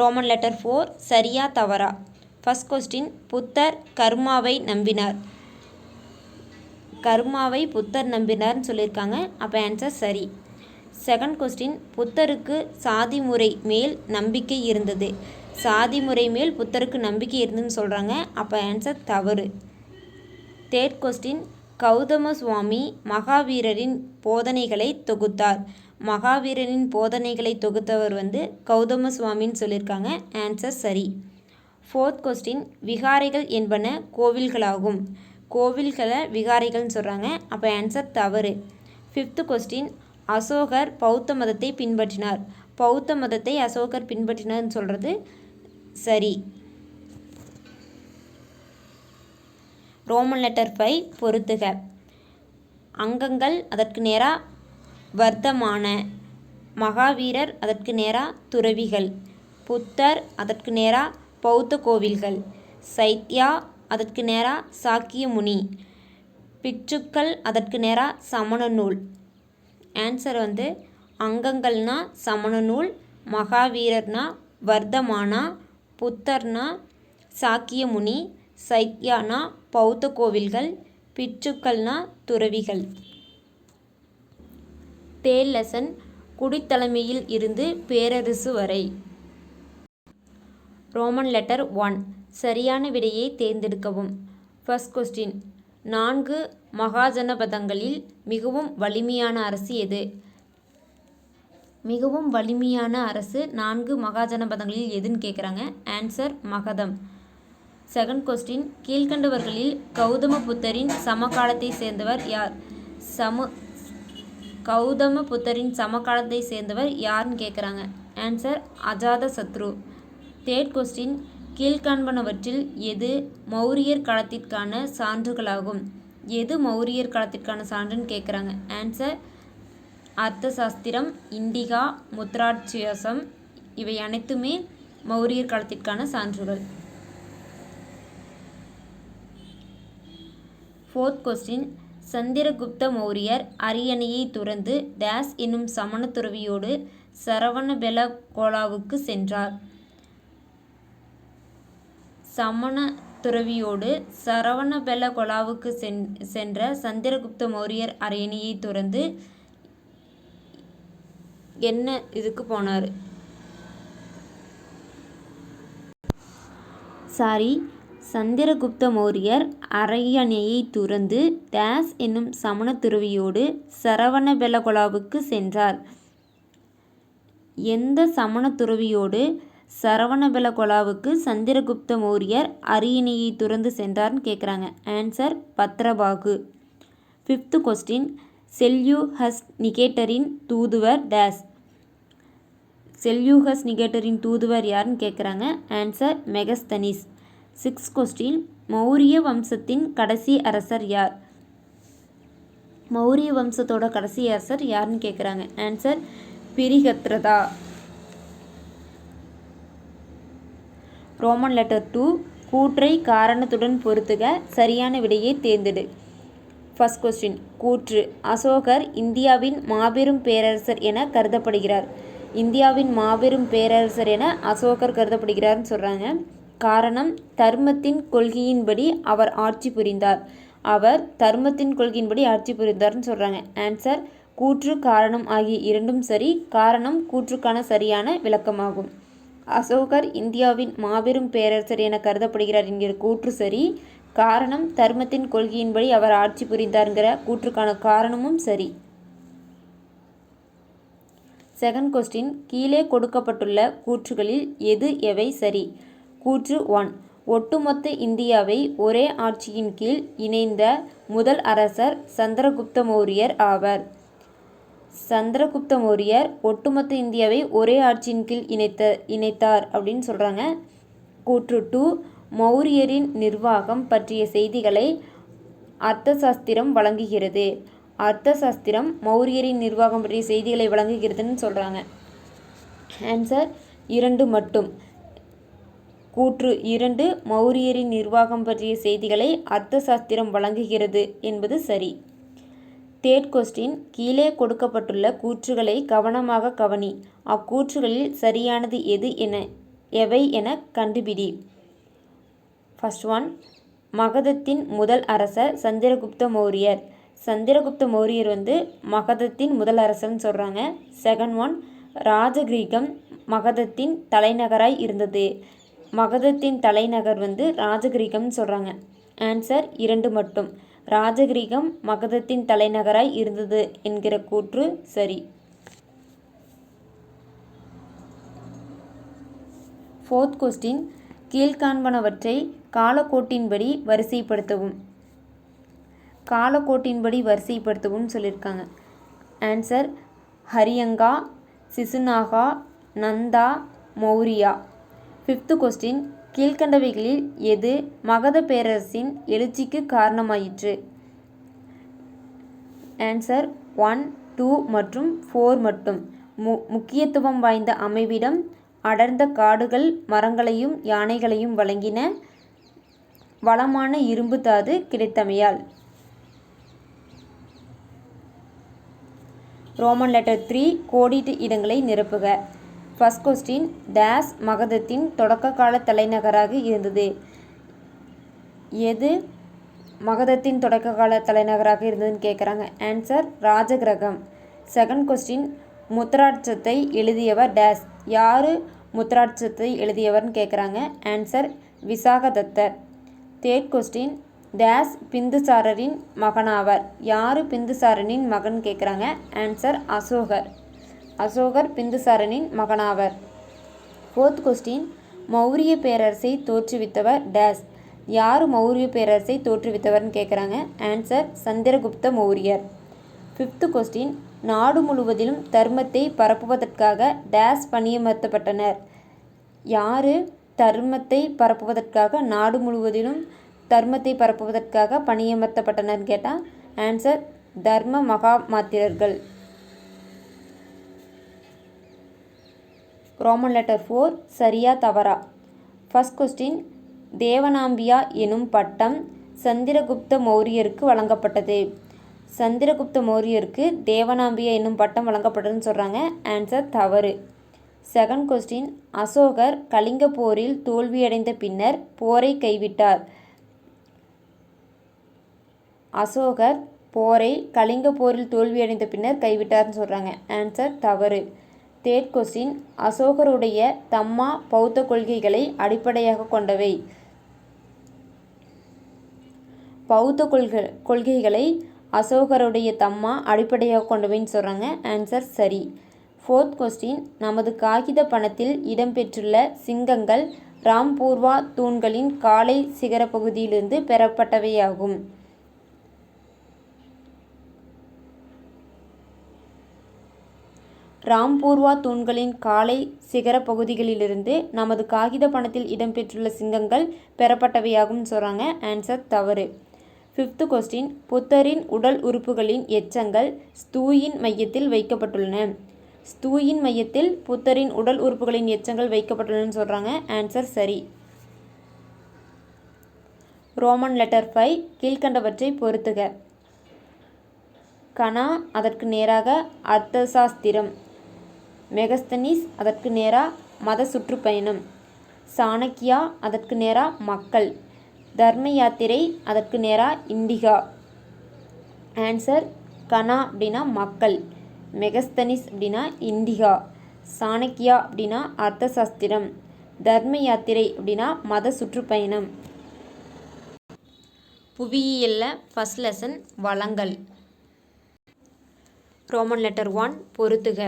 ரோமன் லெட்டர் 4 சரியா தவறா. ஃபர்ஸ்ட் கொஸ்டின், புத்தர் கர்மாவை நம்பினார். கர்மாவை புத்தர் நம்பினார்னு சொல்லியிருக்காங்க. அப்போ ஆன்சர் சரி. செகண்ட் கொஸ்டின், புத்தருக்கு சாதி முறை மேல் நம்பிக்கை இருந்தது. சாதி முறை மேல் புத்தருக்கு நம்பிக்கை இருந்ததுன்னு சொல்கிறாங்க. அப்போ ஆன்சர் தவறு. தேர்ட் கொஸ்டின், கௌதம சுவாமி மகாவீரரின் போதனைகளை தொகுத்தார். மகாவீரரின் போதனைகளை தொகுத்தவர் கௌதம சுவாமின்னு சொல்லியிருக்காங்க. ஆன்சர் சரி. ஃபோர்த் கொஸ்டின், விகாரைகள் என்பன கோவில்களாகும். கோவில்களை விகாரைகள்னு சொல்கிறாங்க. அப்போ ஆன்சர் தவறு. ஃபிஃப்த் கொஸ்டின், அசோகர் பௌத்த மதத்தை பின்பற்றினார். பௌத்த மதத்தை அசோகர் பின்பற்றினார்னு சொல்கிறது சரி. ரோமன் லெட்டர் 5 பொறுத்துக. அங்கங்கள் அதற்கு நேராக வர்த்தமான. மகாவீரர் அதற்கு நேராக துறவிகள். புத்தர் அதற்கு நேராக பௌத்த கோவில்கள். சைத்யா அதற்கு நேராக சாக்கிய முனி. பிட்சுக்கள் அதற்கு நேராக சமண நூல். ஆன்சர் அங்கங்கள்னா சமண நூல், மகாவீரர்னா வர்த்தமானா, புத்தர்னா சாக்கிய முனி, சைத்யானா பௌத்த கோவில்கள், பிட்சுக்கள்னா துறவிகள். தேர்ட் லெசன், குடித்தலைமையில் இருந்து பேரரசு வரை. ரோமன் லெட்டர் 1 சரியான விடையை தேர்ந்தெடுக்கவும். ஃபர்ஸ்ட் கொஸ்டின், 4 மகாஜனபதங்களில் மிகவும் வலிமையான அரசு எது? மிகவும் வலிமையான அரசு 4 மகாஜனபதங்களில் எதுன்னு கேட்குறாங்க. Answer Magadha. Second question, கீழ்கண்டவர்களில் Gautama புத்தரின் சமகாலத்தை சேர்ந்தவர் யார்? கௌதம புத்தரின் சமகாலத்தை சேர்ந்தவர் யாருன்னு கேட்குறாங்க. ஆன்சர் அஜாத சத்ரு. தேர்ட் கொஸ்டின், கீழ்காண்பனவற்றில் எது மௌரியர் காலத்திற்கான சான்றுகளாகும்? எது மௌரியர் காலத்திற்கான சான்றுன்னு கேட்குறாங்க. ஆன்சர் அர்த்தசாஸ்திரம், இண்டிகா, முத்ராட்சியாசம் இவை அனைத்துமே மௌரியர் காலத்திற்கான சான்றுகள். ஃபோர்த் கொஸ்டின், சந்திரகுப்த மௌரியர் அரியணையை துறந்து டேஸ் என்னும் சமண துறவியோடு சரவணபெலகோலாவுக்கு சென்றார். சமண துறவியோடு சரவணபெலகோலாவுக்கு சென்ற சந்திரகுப்த மௌரியர் அரியணையை துறந்து என்ன இதுக்கு போனார்? சந்திரகுப்த மௌரியர் அரியணையை துறந்து டேஸ் என்னும் சமண துறவியோடு சரவணபெலகோலாவுக்கு சென்றார். எந்த சமண துறவியோடு சரவணபெலகோலாவுக்கு சந்திரகுப்த மௌரியர் அரியணையை துறந்து சென்றார்னு கேட்குறாங்க. Answer Bhadrabahu. Fifth question, Seleucus நிகேட்டரின் தூதுவர் டேஸ். செல்யூகஸ் நிகேட்டரின் தூதுவர் யாருன்னு கேட்குறாங்க. Answer Megasthenes. Sixth question, Maurya வம்சத்தின் கடைசி அரசர் யார்? மௌரிய வம்சத்தோட கடைசி அரசர் யாருன்னு கேட்குறாங்க. ஆன்சர் பிரிகத்ரதா. ரோமன் லெட்டர் 2 கூற்றை காரணத்துடன் பொறுத்துக, சரியான விடையை தேர்ந்தெடு. ஃபர்ஸ்ட் கொஸ்டின், கூற்று, அசோகர் இந்தியாவின் மாபெரும் பேரரசர் என கருதப்படுகிறார். இந்தியாவின் மாபெரும் பேரரசர் என அசோகர் கருதப்படுகிறார்னு சொல்கிறாங்க. காரணம், தர்மத்தின் கொள்கையின்படி அவர் ஆட்சி புரிந்தார். அவர் தர்மத்தின் கொள்கையின்படி ஆட்சி புரிந்தார்னு சொல்கிறாங்க. ஆன்சர் கூற்று காரணம் ஆகிய இரண்டும் சரி. காரணம் கூற்றுக்கான சரியான விளக்கமாகும். அசோகர் இந்தியாவின் மாபெரும் பேரரசர் என கருதப்படுகிறார் என்கிற கூற்று சரி. காரணம் தர்மத்தின் கொள்கையின்படி அவர் ஆட்சி புரிந்தார்ங்கிற கூற்றுக்கான காரணமும் சரி. செகண்ட் கொஸ்டின், கீழே கொடுக்கப்பட்டுள்ள கூற்றுகளில் எது எவை சரி? கூற்று 1, ஒட்டுமொத்த இந்தியாவை ஒரே ஆட்சியின் கீழ் இணைந்த முதல் அரசர் சந்திரகுப்த மௌரியர் ஆவர். சந்திரகுப்த மௌரியர் ஒட்டுமொத்த இந்தியாவை ஒரே ஆட்சியின் கீழ் இணைத்தார் அப்படின்னு சொல்கிறாங்க. கூற்று 2, மௌரியரின் நிர்வாகம் பற்றிய செய்திகளை அர்த்தசாஸ்திரம் வழங்குகிறது. அர்த்தசாஸ்திரம் மௌரியரின் நிர்வாகம் பற்றிய செய்திகளை வழங்குகிறதுன்னு சொல்கிறாங்க. ஆன்சர் 2 மட்டும். கூற்று 2, மௌரியரின் நிர்வாகம் பற்றிய செய்திகளை அர்த்தசாஸ்திரம் வழங்குகிறது என்பது சரி. தேர்ட் கொஸ்டின், கீழே கொடுக்கப்பட்டுள்ள கூற்றுகளை கவனமாக கவனி. அக்கூற்றுகளில் சரியானது எவை என கண்டுபிடி. ஃபர்ஸ்ட் ஒன், மகதத்தின் முதல் அரசர் சந்திரகுப்த மௌரியர். சந்திரகுப்த மௌரியர் மகதத்தின் முதல் அரசர்னு சொல்கிறாங்க. செகண்ட் ஒன், ராஜகிரீகம் மகதத்தின் தலைநகராய் இருந்தது. மகதத்தின் தலைநகர் ராஜகிரீகம்னு சொல்கிறாங்க. ஆன்சர் 2 மட்டும். ராஜகிரீகம் மகதத்தின் தலைநகராய் இருந்தது என்கிற கூற்று சரி. Fourth question, கீழ்காண்பனவற்றை காலக்கோட்டின்படி வரிசைப்படுத்தவும். காலக்கோட்டின்படி வரிசைப்படுத்தவும் சொல்லியிருக்காங்க. Answer Haryanka, Shishunaga, Nanda, Maurya. Fifth question, கீழ்கண்டவைகளில் எது மகத பேரரசின் எழுச்சிக்கு காரணமாயிற்று? ஆன்சர் 1, 2 மற்றும் 4 மட்டும். முக்கியத்துவம் வாய்ந்த அமைவிடம், அடர்ந்த காடுகள் மரங்களையும் யானைகளையும் வழங்கின, வளமான இரும்பு தாது கிடைத்தமையால். ரோமன் லெட்டர் 3, கோடிட்ட இடங்களை நிரப்புக. ஃபர்ஸ்ட் கொஸ்டின், டேஸ் மகதத்தின் தொடக்க கால தலைநகராக இருந்தது. எது மகதத்தின் தொடக்க கால தலைநகராக இருந்ததுன்னு கேட்குறாங்க. ஆன்சர் ராஜகிரகம். செகண்ட் கொஸ்டின், முத்ராட்சத்தை எழுதியவர் டேஸ். யார் முத்ராட்சத்தை எழுதியவர்னு கேட்குறாங்க. Answer Vishakhadatta. Third question, dash பிந்துசாரரின் மகனாவர். யார் பிந்துசாரனின் மகன் கேட்குறாங்க. ஆன்சர் அசோகர். அசோகர் பிந்துசாரனின் மகனாவர். ஃபோர்த் கொஸ்டின், மௌரிய பேரரசை தோற்றுவித்தவர் டேஸ். யார் மௌரிய பேரரசை தோற்றுவித்தவர்னு கேட்குறாங்க. Answer Chandragupta Maurya. Fifth question, நாடு முழுவதிலும் தர்மத்தை பரப்புவதற்காக டேஸ் பணியமர்த்தப்பட்டனர். யார் தர்மத்தை பரப்புவதற்காக நாடு முழுவதிலும் தர்மத்தை பரப்புவதற்காக பணியமர்த்தப்பட்டனர் கேட்டால் ஆன்சர் தர்ம மகாமாத்திரர்கள். ரோமன் லெட்டர் 4, சரியா தவறா? ஃபர்ஸ்ட் கொஸ்டின், தேவனாம்பியா எனும் பட்டம் சந்திரகுப்த மௌரியருக்கு வழங்கப்பட்டது. சந்திரகுப்த மௌரியருக்கு தேவனாம்பியா என்னும் பட்டம் வழங்கப்பட்டதுன்னு சொல்கிறாங்க. ஆன்சர் தவறு. செகண்ட் கொஸ்டின், அசோகர் கலிங்க போரில் தோல்வியடைந்த பின்னர் போரை கைவிட்டார். அசோகர் போரை கலிங்க போரில் தோல்வியடைந்த பின்னர் கைவிட்டார்னு சொல்கிறாங்க. ஆன்சர் தவறு. தேர்ட் கொஸ்டின், அசோகருடைய தம்மா பௌத்த கொள்கைகளை அடிப்படையாக கொண்டவை. பௌத்த கொள்கைகளை அசோகருடைய தம்மா அடிப்படையாக கொண்டவைன்னு சொல்கிறாங்க. ஆன்சர் சரி. ஃபோர்த் கொஸ்டின், நமது காகித பணத்தில் இடம்பெற்றுள்ள சிங்கங்கள் ராம்பூர்வா தூண்களின் காலை சிகர பகுதியிலிருந்து பெறப்பட்டவையாகும். ராம்பூர்வா தூண்களின் காலை சிகர பகுதிகளிலிருந்து நமது காகித பணத்தில் இடம்பெற்றுள்ள சிங்கங்கள் பெறப்பட்டவையாகும் சொல்கிறாங்க. ஆன்சர் தவறு. ஃபிஃப்த் கொஸ்டின், புத்தரின் உடல் உறுப்புகளின் எச்சங்கள் ஸ்தூயின் மையத்தில் வைக்கப்பட்டுள்ளன. ஸ்தூயின் மையத்தில் புத்தரின் உடல் உறுப்புகளின் எச்சங்கள் வைக்கப்பட்டுள்ளன சொல்கிறாங்க. ஆன்சர் சரி. ரோமன் லெட்டர் 5, கீழ்கண்டவற்றை பொறுத்துக. கனா அதற்கு நேராக அர்த்தசாஸ்திரம். மெகஸ்தனிஸ் அதற்கு நேராக மத சுற்றுப்பயணம். சாணக்கியா அதற்கு நேராக மக்கள். தர்ம யாத்திரை அதற்கு நேராக இண்டிகா. ஆன்சர் கனா அப்படின்னா மக்கள், மெகஸ்தனிஸ் அப்படின்னா இண்டிகா, சாணக்கியா அப்படின்னா அர்த்தசாஸ்திரம், தர்ம யாத்திரை அப்படின்னா மத சுற்றுப்பயணம். புவியியலில் ஃபர்ஸ்ட் லெசன் வளங்கள். ரோமன் லெட்டர் 1 பொறுத்துக.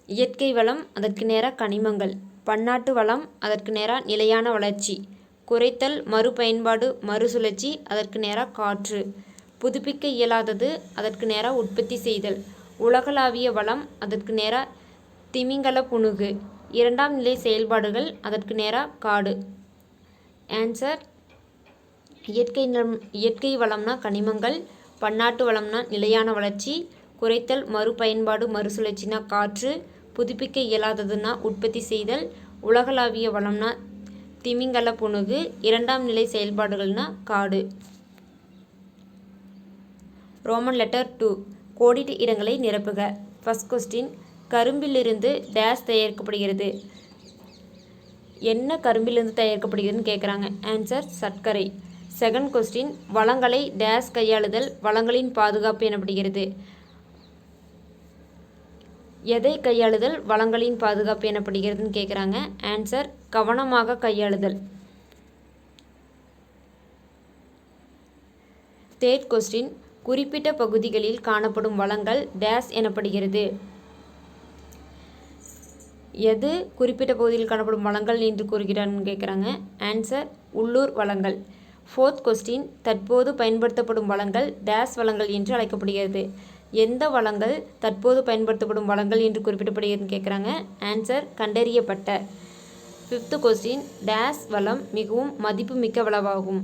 இயற்கை வளம் அதற்கு நேராக கனிமங்கள். பன்னாட்டு வளம் அதற்கு நேராக நிலையான வளர்ச்சி. குறைத்தல் மறுபயன்பாடு மறுசுழற்சி அதற்கு நேராக காற்று. புதுப்பிக்க இயலாதது அதற்கு நேராக உற்பத்தி செய்தல். உலகளாவிய வளம் அதற்கு நேராக திமிங்கல புணுகு. இரண்டாம் நிலை செயல்பாடுகள் அதற்கு நேராக காடு. ஆன்சர் இயற்கை வளம்னா கனிமங்கள், பன்னாட்டு வளம்னா நிலையான வளர்ச்சி, குறைத்தல் மறுபயன்பாடு மறுசுழற்சினா காற்று, புதுப்பிக்க இயலாததுன்னா உற்பத்தி செய்தல், உலகளாவிய வளம்னா திமிங்கல புணுகு, இரண்டாம் நிலை செயல்பாடுகள்னா காடு. ரோமன் லெட்டர் 2 கோடிட்ட இடங்களை நிரப்புக. ஃபர்ஸ்ட் கொஸ்டின், கரும்பிலிருந்து டேஸ் தயாரிக்கப்படுகிறது. என்ன கரும்பிலிருந்து தயாரிக்கப்படுகிறதுன்னு கேட்குறாங்க. ஆன்சர் சர்க்கரை. செகண்ட் கொஸ்டின், வளங்களை டேஸ் கையாளுதல் வளங்களின் பாதுகாப்பு எனப்படுகிறது. எதை கையாளுதல் வளங்களின் பாதுகாப்பு எனப்படுகிறதுன்னு கேட்குறாங்க. ஆன்சர் கவனமாக கையாளுதல். தேர்ட் கொஸ்டின், குறிப்பிட்ட பகுதிகளில் காணப்படும் வளங்கள் டேஸ் எனப்படுகிறது. எது குறிப்பிட்ட பகுதியில் காணப்படும் வளங்கள் என்று கூறுகிறான்னு கேட்குறாங்க. ஆன்சர் உள்ளூர் வளங்கள். ஃபோர்த் கொஸ்டின், தற்போது பயன்படுத்தப்படும் வளங்கள் டேஸ் வளங்கள் என்று அழைக்கப்படுகிறது. எந்த வளங்கள் தற்போது பயன்படுத்தப்படும் வளங்கள் என்று குறிப்பிடப்படுகிறதுன்னு கேட்குறாங்க. ஆன்சர் கண்டறியப்பட்ட. ஃபிஃப்த் கொஸ்டின், டேஸ் வளம் மிகவும் மதிப்புமிக்க வளமாகும்.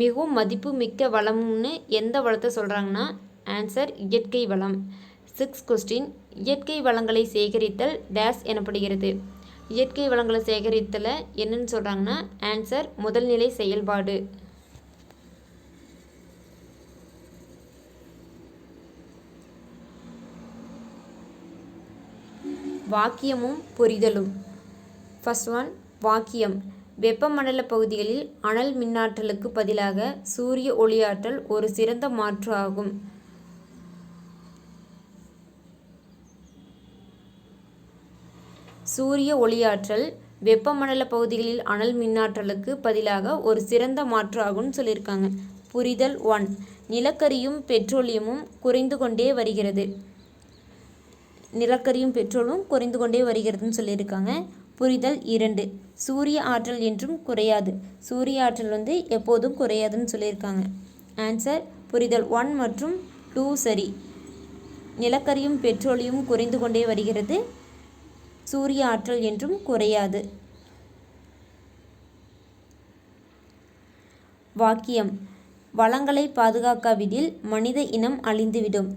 மிகவும் மதிப்புமிக்க வளம்னு எந்த வளத்தை சொல்கிறாங்கன்னா ஆன்சர் இயற்கை வளம். சிக்ஸ்த் கொஸ்டின், இயற்கை வளங்களை சேகரித்தல் டேஸ் எனப்படுகிறது. இயற்கை வளங்களை சேகரித்தலை என்னன்னு சொல்கிறாங்கன்னா ஆன்சர் முதல்நிலை செயல்பாடு. வாக்கியமும் புரிதலும். ஃபர்ஸ்ட் ஒன், வாக்கியம். வெப்பமண்டல பகுதிகளில் அனல் மின்னாற்றலுக்கு பதிலாக சூரிய ஒளியாற்றல் ஒரு சிறந்த மாற்று ஆகும். சூரிய ஒளியாற்றல் வெப்பமண்டல பகுதிகளில் அனல் மின்னாற்றலுக்கு பதிலாக ஒரு சிறந்த மாற்று ஆகும்னு சொல்லியிருக்காங்க. புரிதல் 1, நிலக்கரியும் பெட்ரோலியமும் குறைந்து கொண்டே வருகிறது. நிலக்கரியும் பெட்ரோலும் குறைந்து கொண்டே வருகிறதுன்னு சொல்லியிருக்காங்க. புரிதல் 2, சூரிய ஆற்றல் என்றும் குறையாது. சூரிய ஆற்றல் எப்போதும் குறையாதுன்னு சொல்லியிருக்காங்க. ஆன்சர் புரிதல் 1 மற்றும் 2 சரி. நிலக்கரியும் பெட்ரோலியும் குறைந்து கொண்டே வருகிறது. சூரிய ஆற்றல் என்றும் குறையாது. வாக்கியம். வளங்களை பாதுகாக்காவிடில் மனித இனம் அழிந்துவிடும்.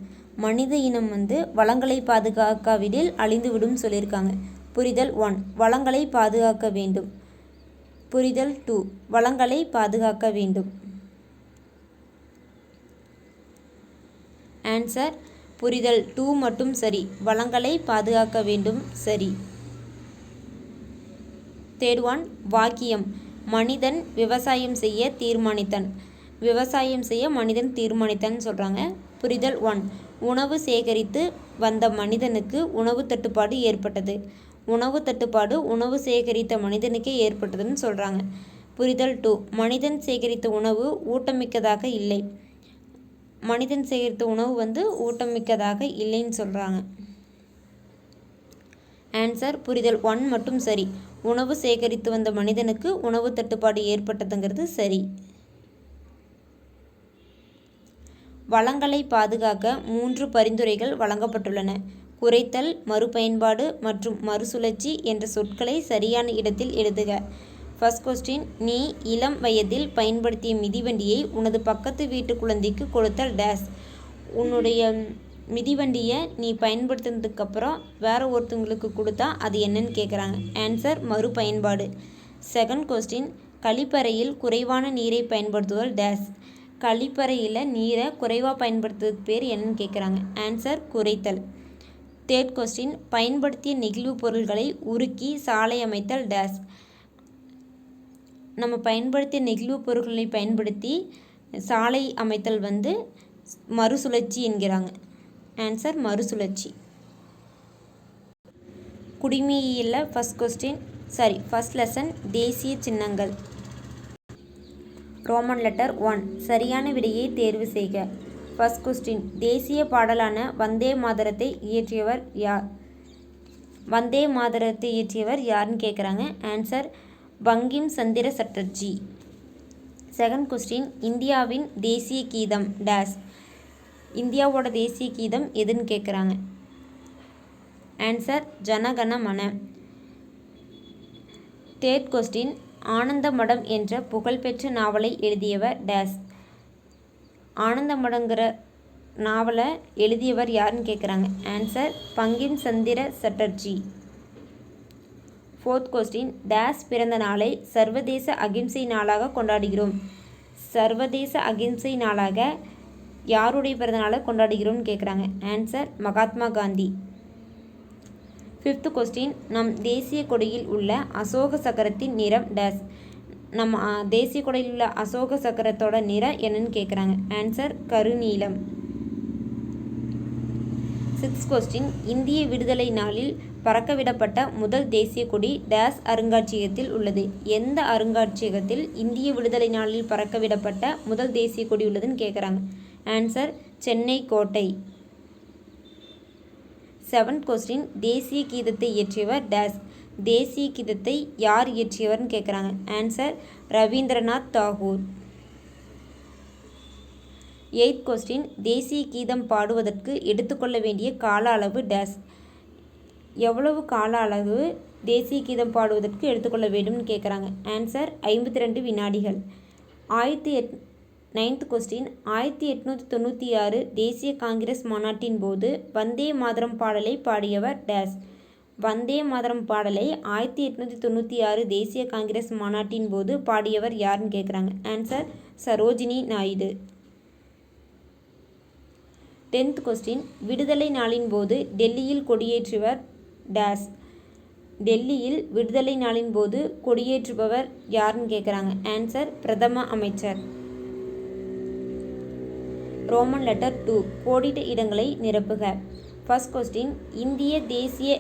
மனித இனம் வளங்களை பாதுகாக்காவிடில் அழிந்துவிடும் சொல்லியிருக்காங்க. புரிதல் 1, வளங்களை பாதுகாக்க வேண்டும். புரிதல் 2, வளங்களை பாதுகாக்க வேண்டும். ஆன்சர் புரிதல் 2 மட்டும் சரி. வளங்களை பாதுகாக்க வேண்டும் சரி. தேர்ட் ஒன், வாக்கியம். மனிதன் விவசாயம் செய்ய தீர்மானித்தான். விவசாயம் செய்ய மனிதன் தீர்மானித்தான் சொல்கிறாங்க. புரிதல் 1, உணவு சேகரித்து வந்த மனிதனுக்கு உணவு தட்டுப்பாடு ஏற்பட்டது. உணவு தட்டுப்பாடு உணவு சேகரித்த மனிதனுக்கே ஏற்பட்டதுன்னு சொல்கிறாங்க. புரிதல் 2, மனிதன் சேகரித்த உணவு ஊட்டமிக்கதாக இல்லை. மனிதன் சேகரித்த உணவு ஊட்டமிக்கதாக இல்லைன்னு சொல்கிறாங்க. ஆன்சர் புரிதல் 1 மட்டும் சரி. உணவு சேகரித்து வந்த மனிதனுக்கு உணவு தட்டுப்பாடு ஏற்பட்டதுங்கிறது சரி. வளங்களை பாதுகாக்க 3 பரிந்துரைகள் வழங்கப்பட்டுள்ளன. குறைத்தல், மறுபயன்பாடு மற்றும் மறுசுழற்சி என்ற சொற்களை சரியான இடத்தில் எழுதுக. ஃபர்ஸ்ட் கொஸ்டின், நீ இளம் வயதில் பயன்படுத்திய மிதிவண்டியை உனது பக்கத்து வீட்டு குழந்தைக்கு கொடுத்தல் டேஸ். உன்னுடைய மிதிவண்டியை நீ பயன்படுத்தினதுக்கப்புறம் வேற ஒருத்தவங்களுக்கு கொடுத்தா அது என்னன்னு கேட்குறாங்க. ஆன்சர் மறுபயன்பாடு. செகண்ட் கொஸ்டின், கழிப்பறையில் குறைவான நீரை பயன்படுத்துதல் டேஸ். கழிப்பறையில் நீரை குறைவாக பயன்படுத்துறதுக்கு பேர் என்னன்னு கேட்குறாங்க. ஆன்சர் குறைத்தல். தேர்ட் கொஸ்டின், பயன்படுத்திய நெகிழ்வு பொருட்களை உருக்கி சாலை அமைத்தல் டேஸ். நம்ம பயன்படுத்திய நெகிழ்வு பொருட்களை பயன்படுத்தி சாலை அமைத்தல் மறுசுழற்சி என்கிறாங்க. ஆன்சர் மறுசுழற்சி. குடிமையியலில் ஃபர்ஸ்ட் லெசன் தேசிய சின்னங்கள். ரோமன் லெட்டர் 1 சரியான விடையை தேர்வு செய்க. ஃபர்ஸ்ட் கொஸ்டின் தேசிய பாடலான வந்தே மாதரத்தை இயற்றியவர் யார்? வந்தே மாதரத்தை இயற்றியவர் யாருன்னு கேட்குறாங்க. ஆன்சர் பங்கிம் சந்திர சட்டர்ஜி. செகண்ட் கொஸ்டின் இந்தியாவின் தேசிய கீதம் டேஸ். இந்தியாவோட தேசிய கீதம் எதுன்னு கேட்குறாங்க. Answer Jana Gana Mana. Third question Anandamath என்ற புகழ்பெற்ற நாவலை எழுதியவர் டேஸ். ஆனந்தமடங்கிற நாவலை எழுதியவர் யாருன்னு கேட்குறாங்க. ஆன்சர் பங்கிம் சந்திர சட்டர்ஜி. ஃபோர்த் கொஸ்டின் டேஸ் பிறந்த நாளை சர்வதேச அகிம்சை நாளாக கொண்டாடுகிறோம். சர்வதேச அகிம்சை நாளாக யாருடைய பிறந்த நாளை கொண்டாடுகிறோம்னு கேட்குறாங்க. Answer Mahatma Gandhi. Fifth question நம் தேசிய கொடியில் உள்ள அசோக சக்கரத்தின் நிறம் டேஸ். நம்ம தேசிய கொடியில் உள்ள அசோக சக்கரத்தோட நிறம் என்னன்னு கேட்குறாங்க. ஆன்சர் கருநீலம். சிக்ஸ்த் கொஸ்டின் இந்திய விடுதலை நாளில் பறக்கவிடப்பட்ட முதல் தேசிய கொடி டேஸ் அருங்காட்சியகத்தில் உள்ளது. எந்த அருங்காட்சியகத்தில் இந்திய விடுதலை நாளில் பறக்கவிடப்பட்ட முதல் தேசிய கொடி உள்ளதுன்னு கேட்குறாங்க. ஆன்சர் சென்னை கோட்டை. செவன்த் கொஸ்டின் தேசிய கீதத்தை இயற்றியவர் டேஸ். தேசிய கீதத்தை யார் இயற்றியவர்னு கேட்குறாங்க. Answer Rabindranath Tagore. Eight question தேசிய கீதம் பாடுவதற்கு எடுத்துக்கொள்ள வேண்டிய கால அளவு டேஸ். எவ்வளவு கால அளவு தேசிய கீதம் பாடுவதற்கு எடுத்துக்கொள்ள வேண்டும்னு கேட்குறாங்க. ஆன்சர் 52 வினாடிகள். நைன்த் கொஸ்டின் 1896 தேசிய காங்கிரஸ் மாநாட்டின் போது வந்தே மாதரம் பாடலை பாடியவர் டேஸ். வந்தே மாதரம் பாடலை 1896 தேசிய காங்கிரஸ் மாநாட்டின் போது பாடியவர் யாருன்னு கேட்குறாங்க. Answer Sarojini Naidu. 10th question விடுதலை நாளின் போது டெல்லியில் கொடியேற்றுவர் டேஸ். டெல்லியில் விடுதலை நாளின் போது கொடியேற்றுபவர் யாருன்னு கேட்குறாங்க. ஆன்சர் பிரதம அமைச்சர். ரோமன் லெட்டர் 2 கோடிட்ட இடங்களை நிரப்புக. ஃபர்ஸ்ட் கொஸ்டின் இந்திய தேசிய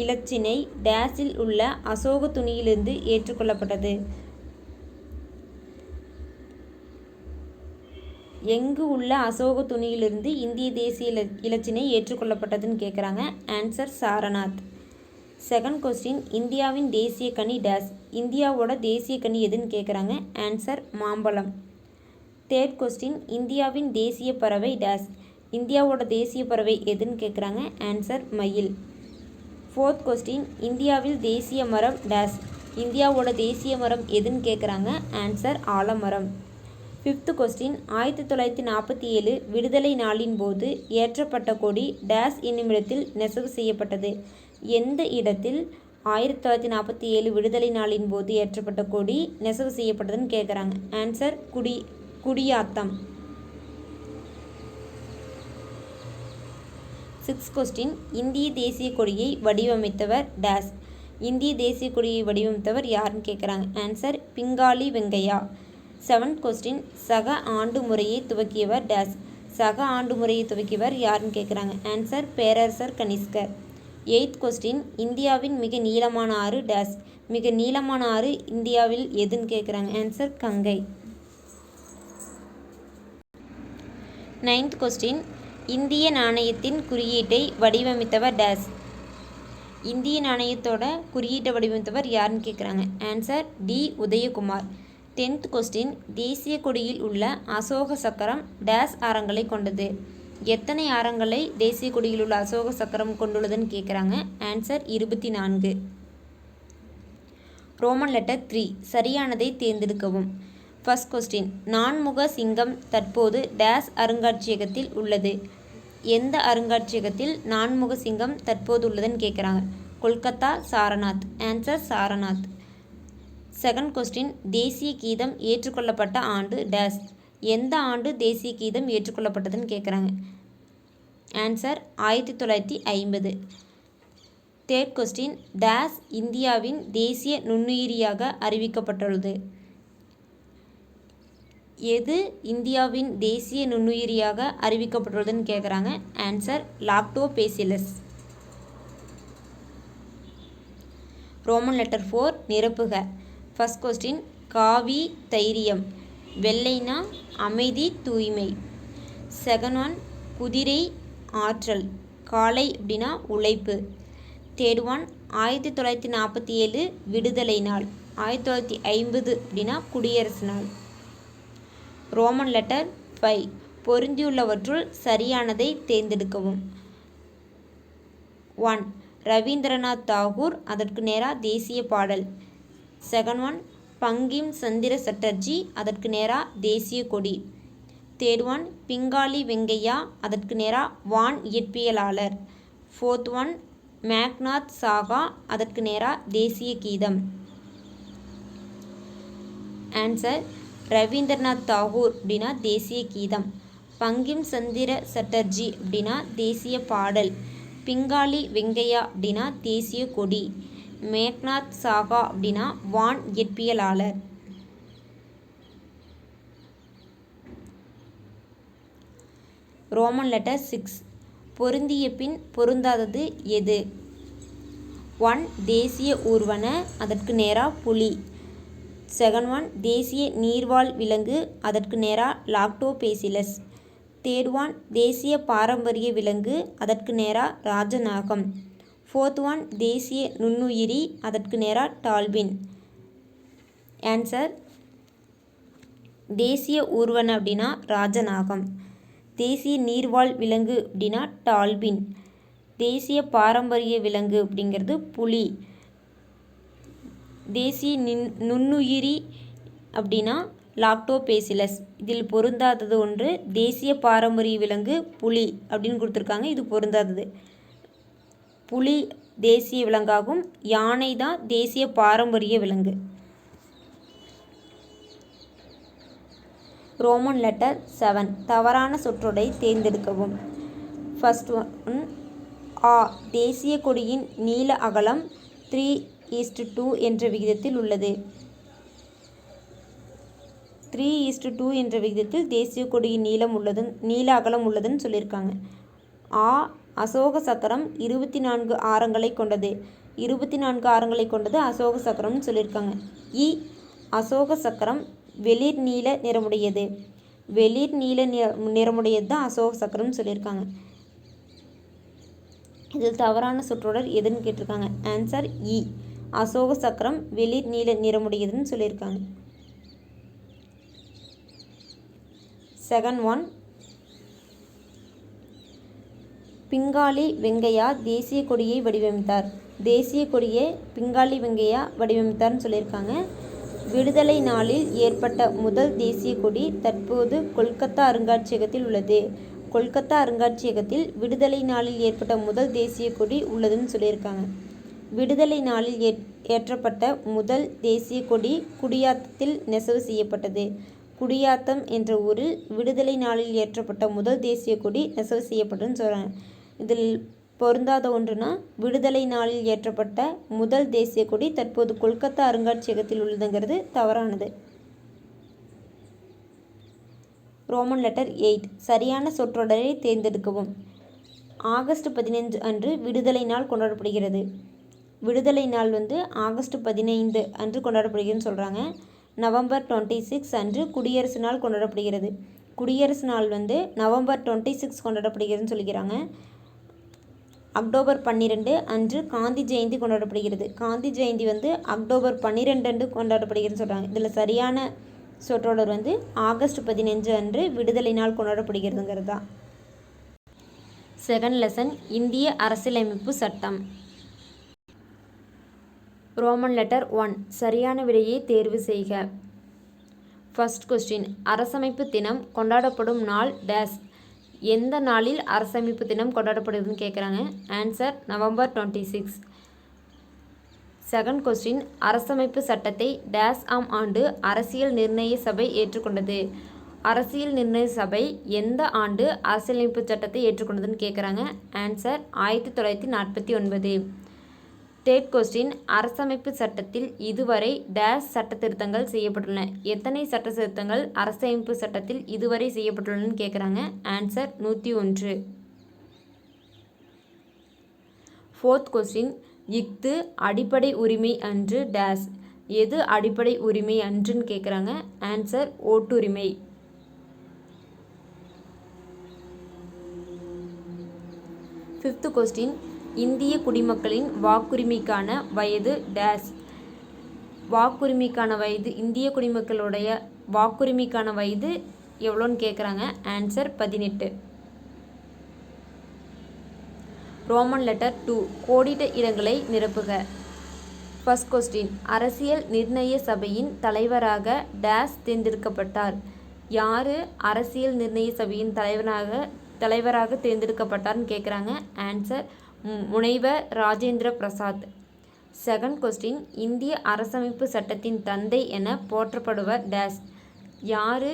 இலச்சினை டேஸில் உள்ள அசோக துணியிலிருந்து ஏற்றுக்கொள்ளப்பட்டது. எங்கு உள்ள அசோக துணியிலிருந்து இந்திய தேசிய இலச்சினை ஏற்றுக்கொள்ளப்பட்டதுன்னு கேட்குறாங்க. ஆன்சர் சாரநாத். செகண்ட் கொஸ்டின் இந்தியாவின் தேசிய கனி டேஸ். இந்தியாவோட தேசிய கனி எதுன்னு கேட்குறாங்க. ஆன்சர் மாம்பழம். தேர்ட் கொஸ்டின் இந்தியாவின் தேசிய பறவை டேஸ். இந்தியாவோட தேசிய பறவை எதுன்னு கேட்குறாங்க. ஆன்சர் மயில். ஃபோர்த் கொஸ்டின் இந்தியாவில் தேசிய மரம் டேஸ். இந்தியாவோட தேசிய மரம் எதுன்னு கேட்குறாங்க. ஆன்சர் ஆலமரம். ஃபிஃப்த் கொஸ்டின் 1947 விடுதலை நாளின் போது ஏற்றப்பட்ட கொடி டேஸ் என்னுமிடத்தில் நெசவு செய்யப்பட்டது. எந்த இடத்தில் 1947 விடுதலை நாளின் போது ஏற்றப்பட்ட கொடி நெசவு செய்யப்பட்டதுன்னு கேட்குறாங்க. ஆன்சர் குடியாத்தம். சிக்ஸ்த் கொஸ்டின் இந்திய தேசிய கொடியை வடிவமைத்தவர் டேஸ். இந்திய தேசிய கொடியை வடிவமைத்தவர் யாருன்னு கேட்குறாங்க. Answer Pingali Venkaiah. Seventh question சக ஆண்டு முறையை துவக்கியவர் டேஸ். சக ஆண்டு முறையை துவக்கியவர் யாருன்னு கேட்குறாங்க. ஆன்சர் பேரரசர் கனிஷ்கர். எய்த் கொஸ்டின் இந்தியாவின் மிக நீளமான ஆறு டேஸ். மிக நீளமான ஆறு இந்தியாவில் எதுன்னு கேட்குறாங்க. ஆன்சர் கங்கை. நைன்த் கொஸ்டின் இந்திய நாணயத்தின் குறியீட்டை வடிவமைத்தவர் டேஸ். இந்திய நாணயத்தோட குறியீட்டை வடிவமைத்தவர் யாருன்னு கேட்குறாங்க. Answer D Udhayakumar. 10th question தேசிய கொடியில் உள்ள அசோக சக்கரம் டேஸ் ஆரங்களை கொண்டது. எத்தனை ஆரங்களை தேசிய கொடியில் உள்ள அசோக சக்கரம் கொண்டுள்ளதுன்னு கேட்குறாங்க. ஆன்சர் 24. ரோமன் லெட்டர் 3 சரியானதை தேர்ந்தெடுக்கவும். ஃபர்ஸ்ட் கொஸ்டின் நான்முக சிங்கம் தற்போது டேஸ் அருங்காட்சியகத்தில் உள்ளது. எந்த அருங்காட்சியகத்தில் நான்முக சிங்கம் தற்போது உள்ளதுன்னு கேட்குறாங்க. Kolkata Sarnath. Answer Sarnath. Second question தேசிய கீதம் ஏற்றுக்கொள்ளப்பட்ட ஆண்டு டேஸ். எந்த ஆண்டு தேசிய கீதம் ஏற்றுக்கொள்ளப்பட்டதுன்னு கேட்குறாங்க. ஆன்சர் 1950. தேர்ட் கொஸ்டின் டேஸ் இந்தியாவின் தேசிய நுண்ணுயிரியாக அறிவிக்கப்பட்டுள்ளது. எது இந்தியாவின் தேசிய நுண்ணுயிரியாக அறிவிக்கப்பட்டுள்ளதுன்னு கேட்குறாங்க. Answer lactobacillus. ரோமன் லெட்டர் 4 நிரப்புக. ஃபர்ஸ்ட் கொஸ்டின் காவி தைரியம் வெள்ளைனா அமைதி தூய்மை. செகண்ட் ஒன் குதிரை ஆற்றல். காளை அப்படின்னா உழைப்பு. தேர்ட் ஒன் 1947 விடுதலை நாள். 1950 அப்படின்னா குடியரசு நாள். ரோமன் லெட்டர் 5 பொருந்தியுள்ளவற்றுள் சரியானதை தேர்ந்தெடுக்கவும். 1 ரவீந்திரநாத் தாகூர், அதற்கு நேராக தேசிய பாடல். செகண்ட் ஒன் பங்கிம் சந்திர சட்டர்ஜி, அதற்கு நேராக தேசிய கொடி. தேர்ட் ஒன் பிங்காலி வெங்கையா, அதற்கு நேராக வான் இயற்பியலாளர். ஃபோர்த் ஒன் மேக்நாத் சாகா, அதற்கு நேராக தேசிய கீதம். ஆன்சர் ரவீந்திரநாத் தாகூர் அப்படின்னா தேசிய கீதம். பங்கிம் சந்திர சட்டர்ஜி அப்படின்னா தேசிய பாடல். பிங்காலி வெங்கையா அப்படின்னா தேசிய கொடி. மேக்நாத் சாகா அப்படின்னா வான் இயற்பியலாளர். ரோமன் லெட்டர் 6 பொருந்திய பின் பொருந்தாதது எது? 1 தேசிய ஊர்வன, அதற்கு நேராக புலி. செகண்ட் ஒன் தேசிய நீர்வாழ் விலங்கு, அதற்கு நேராக லாக்டோபேசிலஸ். தேர்ட் ஒன் தேசிய பாரம்பரிய விலங்கு, அதற்கு நேராக ராஜநாகம். ஃபோர்த் ஒன் தேசிய நுண்ணுயிரி, அதற்கு நேராக டால்பின். ஆன்சர் தேசிய ஊர்வன அப்படின்னா ராஜநாகம். தேசிய நீர்வாழ் விலங்கு அப்படின்னா டால்பின். தேசிய பாரம்பரிய விலங்கு அப்படிங்கிறது புலி. தேசிய நுண்ணுயிரி அப்படின்னா லாக்டோபேசிலஸ். இதில் பொருந்தாதது ஒன்று தேசிய பாரம்பரிய விலங்கு புலி அப்படின்னு கொடுத்துருக்காங்க. இது பொருந்தாதது. புலி தேசிய விலங்காகும், யானை தான் தேசிய பாரம்பரிய விலங்கு. ரோமன் லெட்டர் 7 தவறான சொற்றொடரை தேர்ந்தெடுக்கவும். ஃபர்ஸ்ட் ஒன் ஆ தேசிய கொடியின் நீள அகலம் 3:2 என்ற விகிதத்தில் உள்ளது. 3:2 என்ற விகிதத்தில் தேசிய கொடியின் நீள அகலம் உள்ளதுன்னு சொல்லியிருக்காங்க. ஆ அசோக சக்கரம் 24 ஆரங்களை கொண்டது. 24 ஆரங்களை கொண்டது அசோக சக்கரம்னு சொல்லியிருக்காங்க. இ அசோக சக்கரம் வெளிர் நீல நிறமுடையது. வெளிர் நீல நிறமுடையது தான் அசோக சக்கரம்னு சொல்லியிருக்காங்க. இதில் தவறான சொற்றொடர் எதுன்னு கேட்டிருக்காங்க. ஆன்சர் இ அசோக சக்கரம் வெளிர் நீல நிறமுடையதுன்னு சொல்லியிருக்காங்க. செகண்ட் ஒன் பிங்காலி வெங்கையா தேசிய கொடியை வடிவமைத்தார். தேசிய கொடியை பிங்காலி வெங்கையா வடிவமைத்தார்னு சொல்லியிருக்காங்க. விடுதலை நாளில் ஏற்பட்ட முதல் தேசிய கொடி தற்போது கொல்கத்தா அருங்காட்சியகத்தில் உள்ளது. கொல்கத்தா அருங்காட்சியகத்தில் விடுதலை நாளில் ஏற்பட்ட முதல் தேசிய கொடி உள்ளதுன்னு சொல்லியிருக்காங்க. விடுதலை நாளில் ஏற்றப்பட்ட முதல் தேசிய கொடி குடியாத்தத்தில் நெசவு செய்யப்பட்டது. குடியாத்தம் என்ற ஊரில் விடுதலை நாளில் ஏற்றப்பட்ட முதல் தேசிய கொடி நெசவு செய்யப்பட்டதுன்னு சொல்கிறாங்க. இதில் பொருந்தாத ஒன்றுனா விடுதலை நாளில் ஏற்றப்பட்ட முதல் தேசிய கொடி தற்போது கொல்கத்தா அருங்காட்சியகத்தில் உள்ளதுங்கிறது தவறானது. ரோமன் லெட்டர் 8 சரியான சொற்றொடரை தேர்ந்தெடுக்கவும். ஆகஸ்ட் 15 அன்று விடுதலை நாள் கொண்டாடப்படுகிறது. விடுதலை நாள் ஆகஸ்ட் 15 அன்று கொண்டாடப்படுகிறதுன்னு சொல்கிறாங்க. நவம்பர் 26 அன்று குடியரசு நாள் கொண்டாடப்படுகிறது. குடியரசு நாள் நவம்பர் 26 கொண்டாடப்படுகிறதுன்னு சொல்லிக்கிறாங்க. அக்டோபர் 12 அன்று காந்தி ஜெயந்தி கொண்டாடப்படுகிறது. காந்தி ஜெயந்தி அக்டோபர் 12 அன்று கொண்டாடப்படுகிறதுன்னு சொல்கிறாங்க. இதில் சரியான சொற்றொடர் ஆகஸ்ட் 15 அன்று விடுதலை நாள் கொண்டாடப்படுகிறதுங்கிறது தான். செகண்ட் லெசன் இந்திய அரசியலமைப்பு சட்டம். ரோமன் லெட்டர் 1 சரியான விடையை தேர்வு செய்க. ஃபர்ஸ்ட் கொஸ்டின் அரசமைப்பு தினம் கொண்டாடப்படும் நாள் டேஸ். எந்த நாளில் அரசமைப்பு தினம் கொண்டாடப்படுதுன்னு கேட்குறாங்க. Answer November 26. செகண்ட் கொஸ்டின் அரசமைப்பு சட்டத்தை டேஸ் ஆம் ஆண்டு அரசியல் நிர்ணய சபை ஏற்றுக்கொண்டது. அரசியல் நிர்ணய சபை எந்த ஆண்டு அரசியலமைப்பு சட்டத்தை ஏற்றுக்கொண்டதுன்னு கேட்குறாங்க. ஆன்சர் 1949. தேர்ட் கொஸ்டின் அரசமைப்பு சட்டத்தில் இதுவரை டேஸ் சட்ட திருத்தங்கள் செய்யப்பட்டுள்ளன. எத்தனை சட்ட திருத்தங்கள் அரசமைப்பு சட்டத்தில் இதுவரை செய்யப்பட்டுள்ளன கேட்குறாங்க. ஆன்சர் 101. ஃபோர்த் கொஸ்டின் இஃது அடிப்படை உரிமை அன்று டேஸ். எது அடிப்படை உரிமை அன்றுன்னு கேட்குறாங்க. ஆன்சர் ஓட்டுரிமை. ஃபிஃப்த் கொஸ்டின், இந்திய குடிமக்களின் வாக்குரிமைக்கான வயது டேஸ். வாக்குரிமைக்கான வயது, இந்திய குடிமக்களுடைய வாக்குரிமைக்கான வயது எவ்வளோன்னு கேட்குறாங்க. ஆன்சர் 18. ரோமன் லெட்டர் 2, கோடிட்ட இடங்களை நிரப்புக. ஃபர்ஸ்ட் கொஸ்டின், அரசியல் நிர்ணய சபையின் தலைவராக டேஸ் தேர்ந்தெடுக்கப்பட்டார். யார் அரசியல் நிர்ணய சபையின் தலைவராக தேர்ந்தெடுக்கப்பட்டார்னு கேட்குறாங்க. ஆன்சர் முனைவர் ராஜேந்திர பிரசாத். செகண்ட் கொஸ்டின், இந்திய அரசமைப்பு சட்டத்தின் தந்தை என போற்றப்படுவர் டேஸ். யார்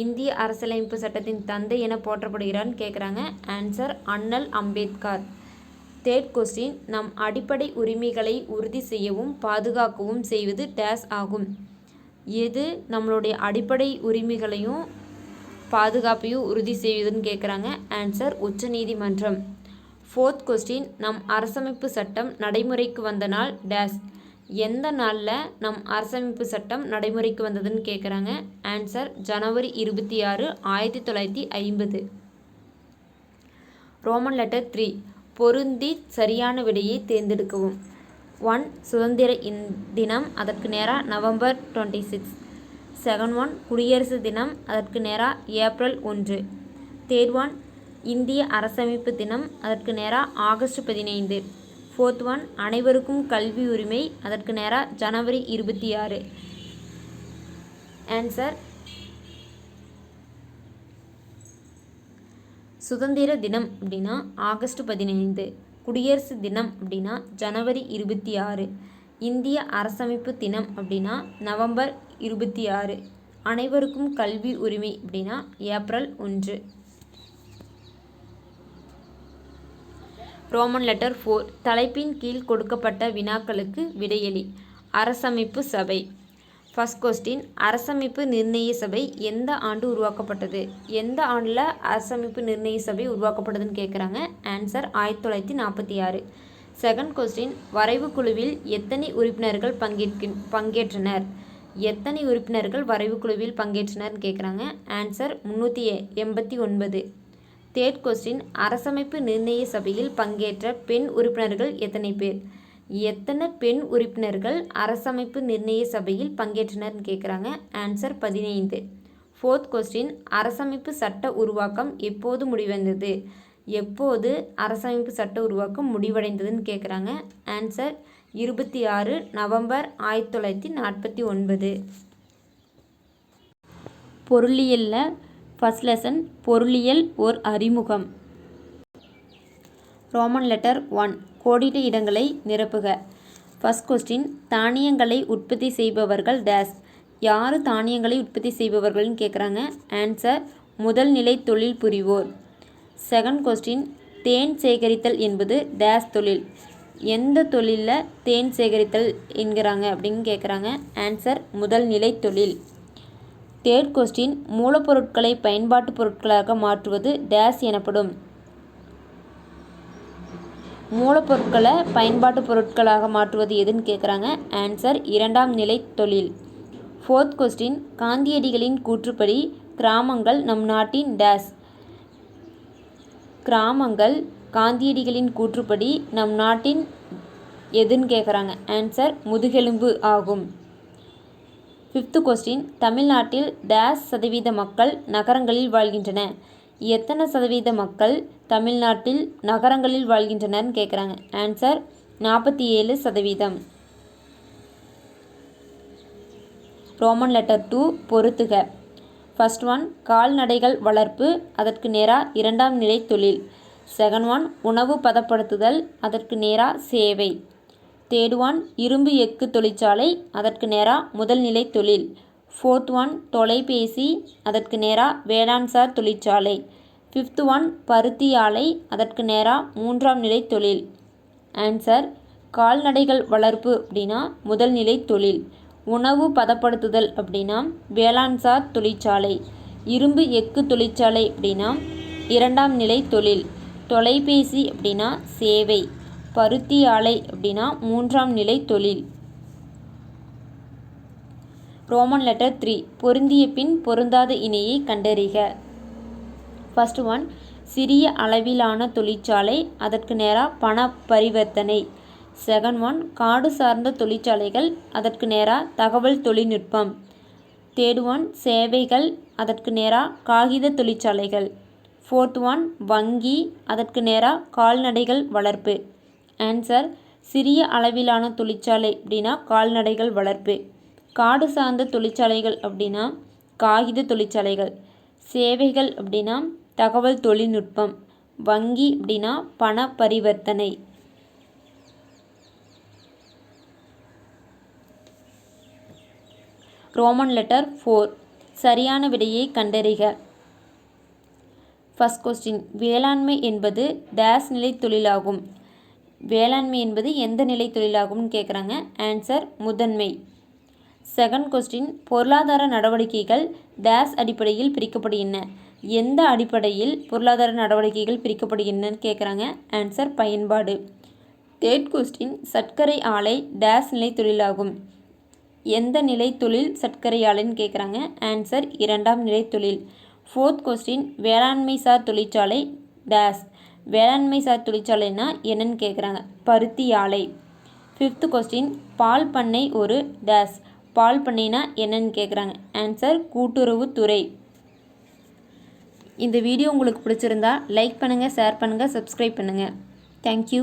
இந்திய அரசியலமைப்பு சட்டத்தின் தந்தை என போற்றப்படுகிறார்னு கேட்குறாங்க. ஆன்சர் அண்ணல் அம்பேத்கர். தேர்ட் கொஸ்டின், நம் அடிப்படை உரிமைகளை உறுதி செய்யவும் பாதுகாக்கவும் செய்வது டேஸ் ஆகும். எது நம்மளுடைய அடிப்படை உரிமைகளையும் பாதுகாப்பையும் உறுதி செய்வதுன்னு கேட்குறாங்க. ஆன்சர் உச்சநீதிமன்றம். ஃபோர்த் கொஸ்டின், நம் அரசமைப்பு சட்டம் நடைமுறைக்கு வந்த நாள் டேஸ். எந்த நாளில் நம் அரசமைப்பு சட்டம் நடைமுறைக்கு வந்ததுன்னு கேட்குறாங்க. ஆன்சர் ஜனவரி 26, 1950. ரோமன் லெட்டர் 3, பொருந்தி சரியான விடையை தேர்ந்தெடுக்கவும். 1 சுதந்திர தினம், அதற்கு நேராக நவம்பர் 26. செகண்ட் ஒன் குடியரசு தினம், அதற்கு நேராக ஏப்ரல் 1. தேர்ட் ஒன் இந்திய அரசமைப்பு தினம், அதற்கு நேராக ஆகஸ்ட் 15. ஃபோர்த் ஒன் அனைவருக்கும் கல்வி உரிமை, அதற்கு நேராக ஜனவரி 26. ஆன்சர் சுதந்திர தினம் அப்படின்னா ஆகஸ்ட் 15, குடியரசு தினம் அப்படின்னா ஜனவரி 26, இந்திய அரசமைப்பு தினம் அப்படின்னா நவம்பர் 26, அனைவருக்கும் கல்வி உரிமை அப்படின்னா ஏப்ரல் 1. ரோமன் லெட்டர் 4, தலைப்பின் கீழ் கொடுக்கப்பட்ட வினாக்களுக்கு விடையளி. அரசமைப்பு சபை. ஃபர்ஸ்ட் கொஸ்டின், அரசமைப்பு நிர்ணய சபை எந்த ஆண்டு உருவாக்கப்பட்டது? எந்த ஆண்டில் அரசமைப்பு நிர்ணய சபை உருவாக்கப்பட்டதுன்னு கேட்குறாங்க. ஆன்சர் 1946. செகண்ட் கொஸ்டின், வரைவு குழுவில் எத்தனை உறுப்பினர்கள் பங்கேற்றனர்? எத்தனை உறுப்பினர்கள் வரைவு குழுவில் பங்கேற்றனர்னு கேட்குறாங்க. ஆன்சர் 389. தேர்ட் கொஸ்டின், அரசமைப்பு நிர்ணய சபையில் பங்கேற்ற பெண் உறுப்பினர்கள் எத்தனை பேர்? எத்தனை பெண் உறுப்பினர்கள் அரசமைப்பு நிர்ணய சபையில் பங்கேற்றனர்னு கேட்குறாங்க. ஆன்சர் 15. ஃபோர்த் கொஸ்டின், அரசமைப்பு சட்ட உருவாக்கம் எப்போது முடிவடைந்தது? எப்போது அரசமைப்பு சட்ட உருவாக்கம் முடிவடைந்ததுன்னு கேட்குறாங்க. Answer 26 November 1949. பொருளியலில் ஃபர்ஸ்ட் லெசன், பொருளியல் ஓர் அறிமுகம். ரோமன் லெட்டர் 1, கோடிட்ட இடங்களை நிரப்புக. ஃபர்ஸ்ட் கொஸ்டின், தானியங்களை உற்பத்தி செய்பவர்கள் டேஸ். யார் தானியங்களை உற்பத்தி செய்பவர்கள்னு கேட்குறாங்க. ஆன்சர் முதல் நிலை தொழில் புரிவோர். செகண்ட் கொஸ்டின், தேன் சேகரித்தல் என்பது டேஸ் தொழில். எந்த தொழிலில் தேன் சேகரித்தல் என்கிறாங்க அப்படின்னு கேட்குறாங்க. ஆன்சர் முதல் நிலை தொழில். தேர்ட் கொஸ்டின், மூலப்பொருட்களை பயன்பாட்டு பொருட்களாக மாற்றுவது டேஸ் எனப்படும். மூலப்பொருட்களை பயன்பாட்டு பொருட்களாக மாற்றுவது எதுன்னு கேட்குறாங்க. ஆன்சர் இரண்டாம் நிலை தொழில். ஃபோர்த் கொஸ்டின், காந்தியடிகளின் கூற்றுப்படி கிராமங்கள் நம் நாட்டின் டேஸ். கிராமங்கள் காந்தியடிகளின் கூற்றுப்படி நம் நாட்டின் எதுன்னு கேட்குறாங்க. ஆன்சர் முதுகெலும்பு ஆகும். ஃபிஃப்த் கொஸ்டின், தமிழ்நாட்டில் டேஸ் சதவீத மக்கள் நகரங்களில் வாழ்கின்றன. எத்தனை சதவீத மக்கள் தமிழ்நாட்டில் நகரங்களில் வாழ்கின்றனர்னு கேட்குறாங்க. ஆன்சர் 47%. ரோமன் லெட்டர் 2, பொறுத்துக. ஃபர்ஸ்ட் ஒன் கால்நடைகள் வளர்ப்பு, அதற்கு நேராக இரண்டாம் நிலை தொழில். செகண்ட் ஒன் உணவு பதப்படுத்துதல், அதற்கு நேராக சேவை. தேர்ட் ஒன் இரும்பு எஃகு தொழிற்சாலை, அதற்கு நேராக முதல் நிலை தொழில். ஃபோர்த் ஒன் தொலைபேசி, அதற்கு நேராக வேளாண்சார் தொழிற்சாலை. ஃபிஃப்த் ஒன் பருத்தி ஆலை, அதற்கு நேராக மூன்றாம் நிலை தொழில். ஆன்சர் கால்நடைகள் வளர்ப்பு அப்படின்னா முதல் நிலை தொழில். உணவு பதப்படுத்துதல் அப்படின்னா வேளாண்சார் தொழிற்சாலை. இரும்பு எஃகு தொழிற்சாலை அப்படின்னா இரண்டாம் நிலை தொழில். தொலைபேசி அப்படின்னா சேவை. பருத்தி ஆலை அப்படின்னா மூன்றாம் நிலை தொழில். ரோமன் லெட்டர் 3 பொருந்திய பின் பொருந்தாத இணையை கண்டறிக. ஃபர்ஸ்ட் ஒன் சிறிய அளவிலான தொழிற்சாலை, அதற்கு நேராக பண பரிவர்த்தனை. செகண்ட் ஒன் காடு சார்ந்த தொழிற்சாலைகள், அதற்கு நேராக தகவல் தொழில்நுட்பம். தேர்ட் ஒன் சேவைகள், அதற்கு நேராக காகித தொழிற்சாலைகள். ஃபோர்த் ஒன் வங்கி, அதற்கு நேராக கால்நடைகள் வளர்ப்பு. ஆன்சர் சிறிய அளவிலான தொழிற்சாலை அப்படின்னா கால்நடைகள் வளர்ப்பு. காடு சார்ந்த தொழிற்சாலைகள் அப்படின்னா காகித தொழிற்சாலைகள். சேவைகள் அப்படின்னா தகவல் தொழில்நுட்பம். வங்கி அப்படின்னா பண பரிவர்த்தனை. ரோமன் லெட்டர் 4 சரியான விடையை கண்டறிக. ஃபர்ஸ்ட் கொஸ்டின் வேளாண்மை என்பது டேஸ் நிலை தொழிலாகும். வேளாண்மை என்பது எந்த நிலை தொழிலாகும்னு கேட்குறாங்க. ஆன்சர் முதன்மை. செகண்ட் கொஸ்டின் பொருளாதார நடவடிக்கைகள் டேஸ் அடிப்படையில் பிரிக்கப்படுகின்றன. எந்த அடிப்படையில் பொருளாதார நடவடிக்கைகள் பிரிக்கப்படுகின்றன கேட்குறாங்க. ஆன்சர் பயன்பாடு. தேர்ட் கொஸ்டின் சர்க்கரை ஆலை டேஸ் நிலை தொழிலாகும். எந்த நிலை தொழில் சர்க்கரை ஆலைன்னு கேட்குறாங்க. ஆன்சர் இரண்டாம் நிலை தொழில். ஃபோர்த் கொஸ்டின் வேளாண்மை சார் தொழிற்சாலை டேஸ். வேளாண்மை சார் தொழிற்சாலைன்னா என்னன்னு கேட்குறாங்க. பருத்தி ஆலை. ஃபிஃப்த் கொஸ்டின் பால் பண்ணை ஒரு டேஸ். பால் பண்ணைனா என்னன்னு கேட்குறாங்க. ஆன்சர் கூட்டுறவுத்துறை. இந்த வீடியோ உங்களுக்கு பிடிச்சிருந்தா லைக் பண்ணுங்கள், ஷேர் பண்ணுங்கள், சப்ஸ்கிரைப் பண்ணுங்கள். தேங்க்யூ.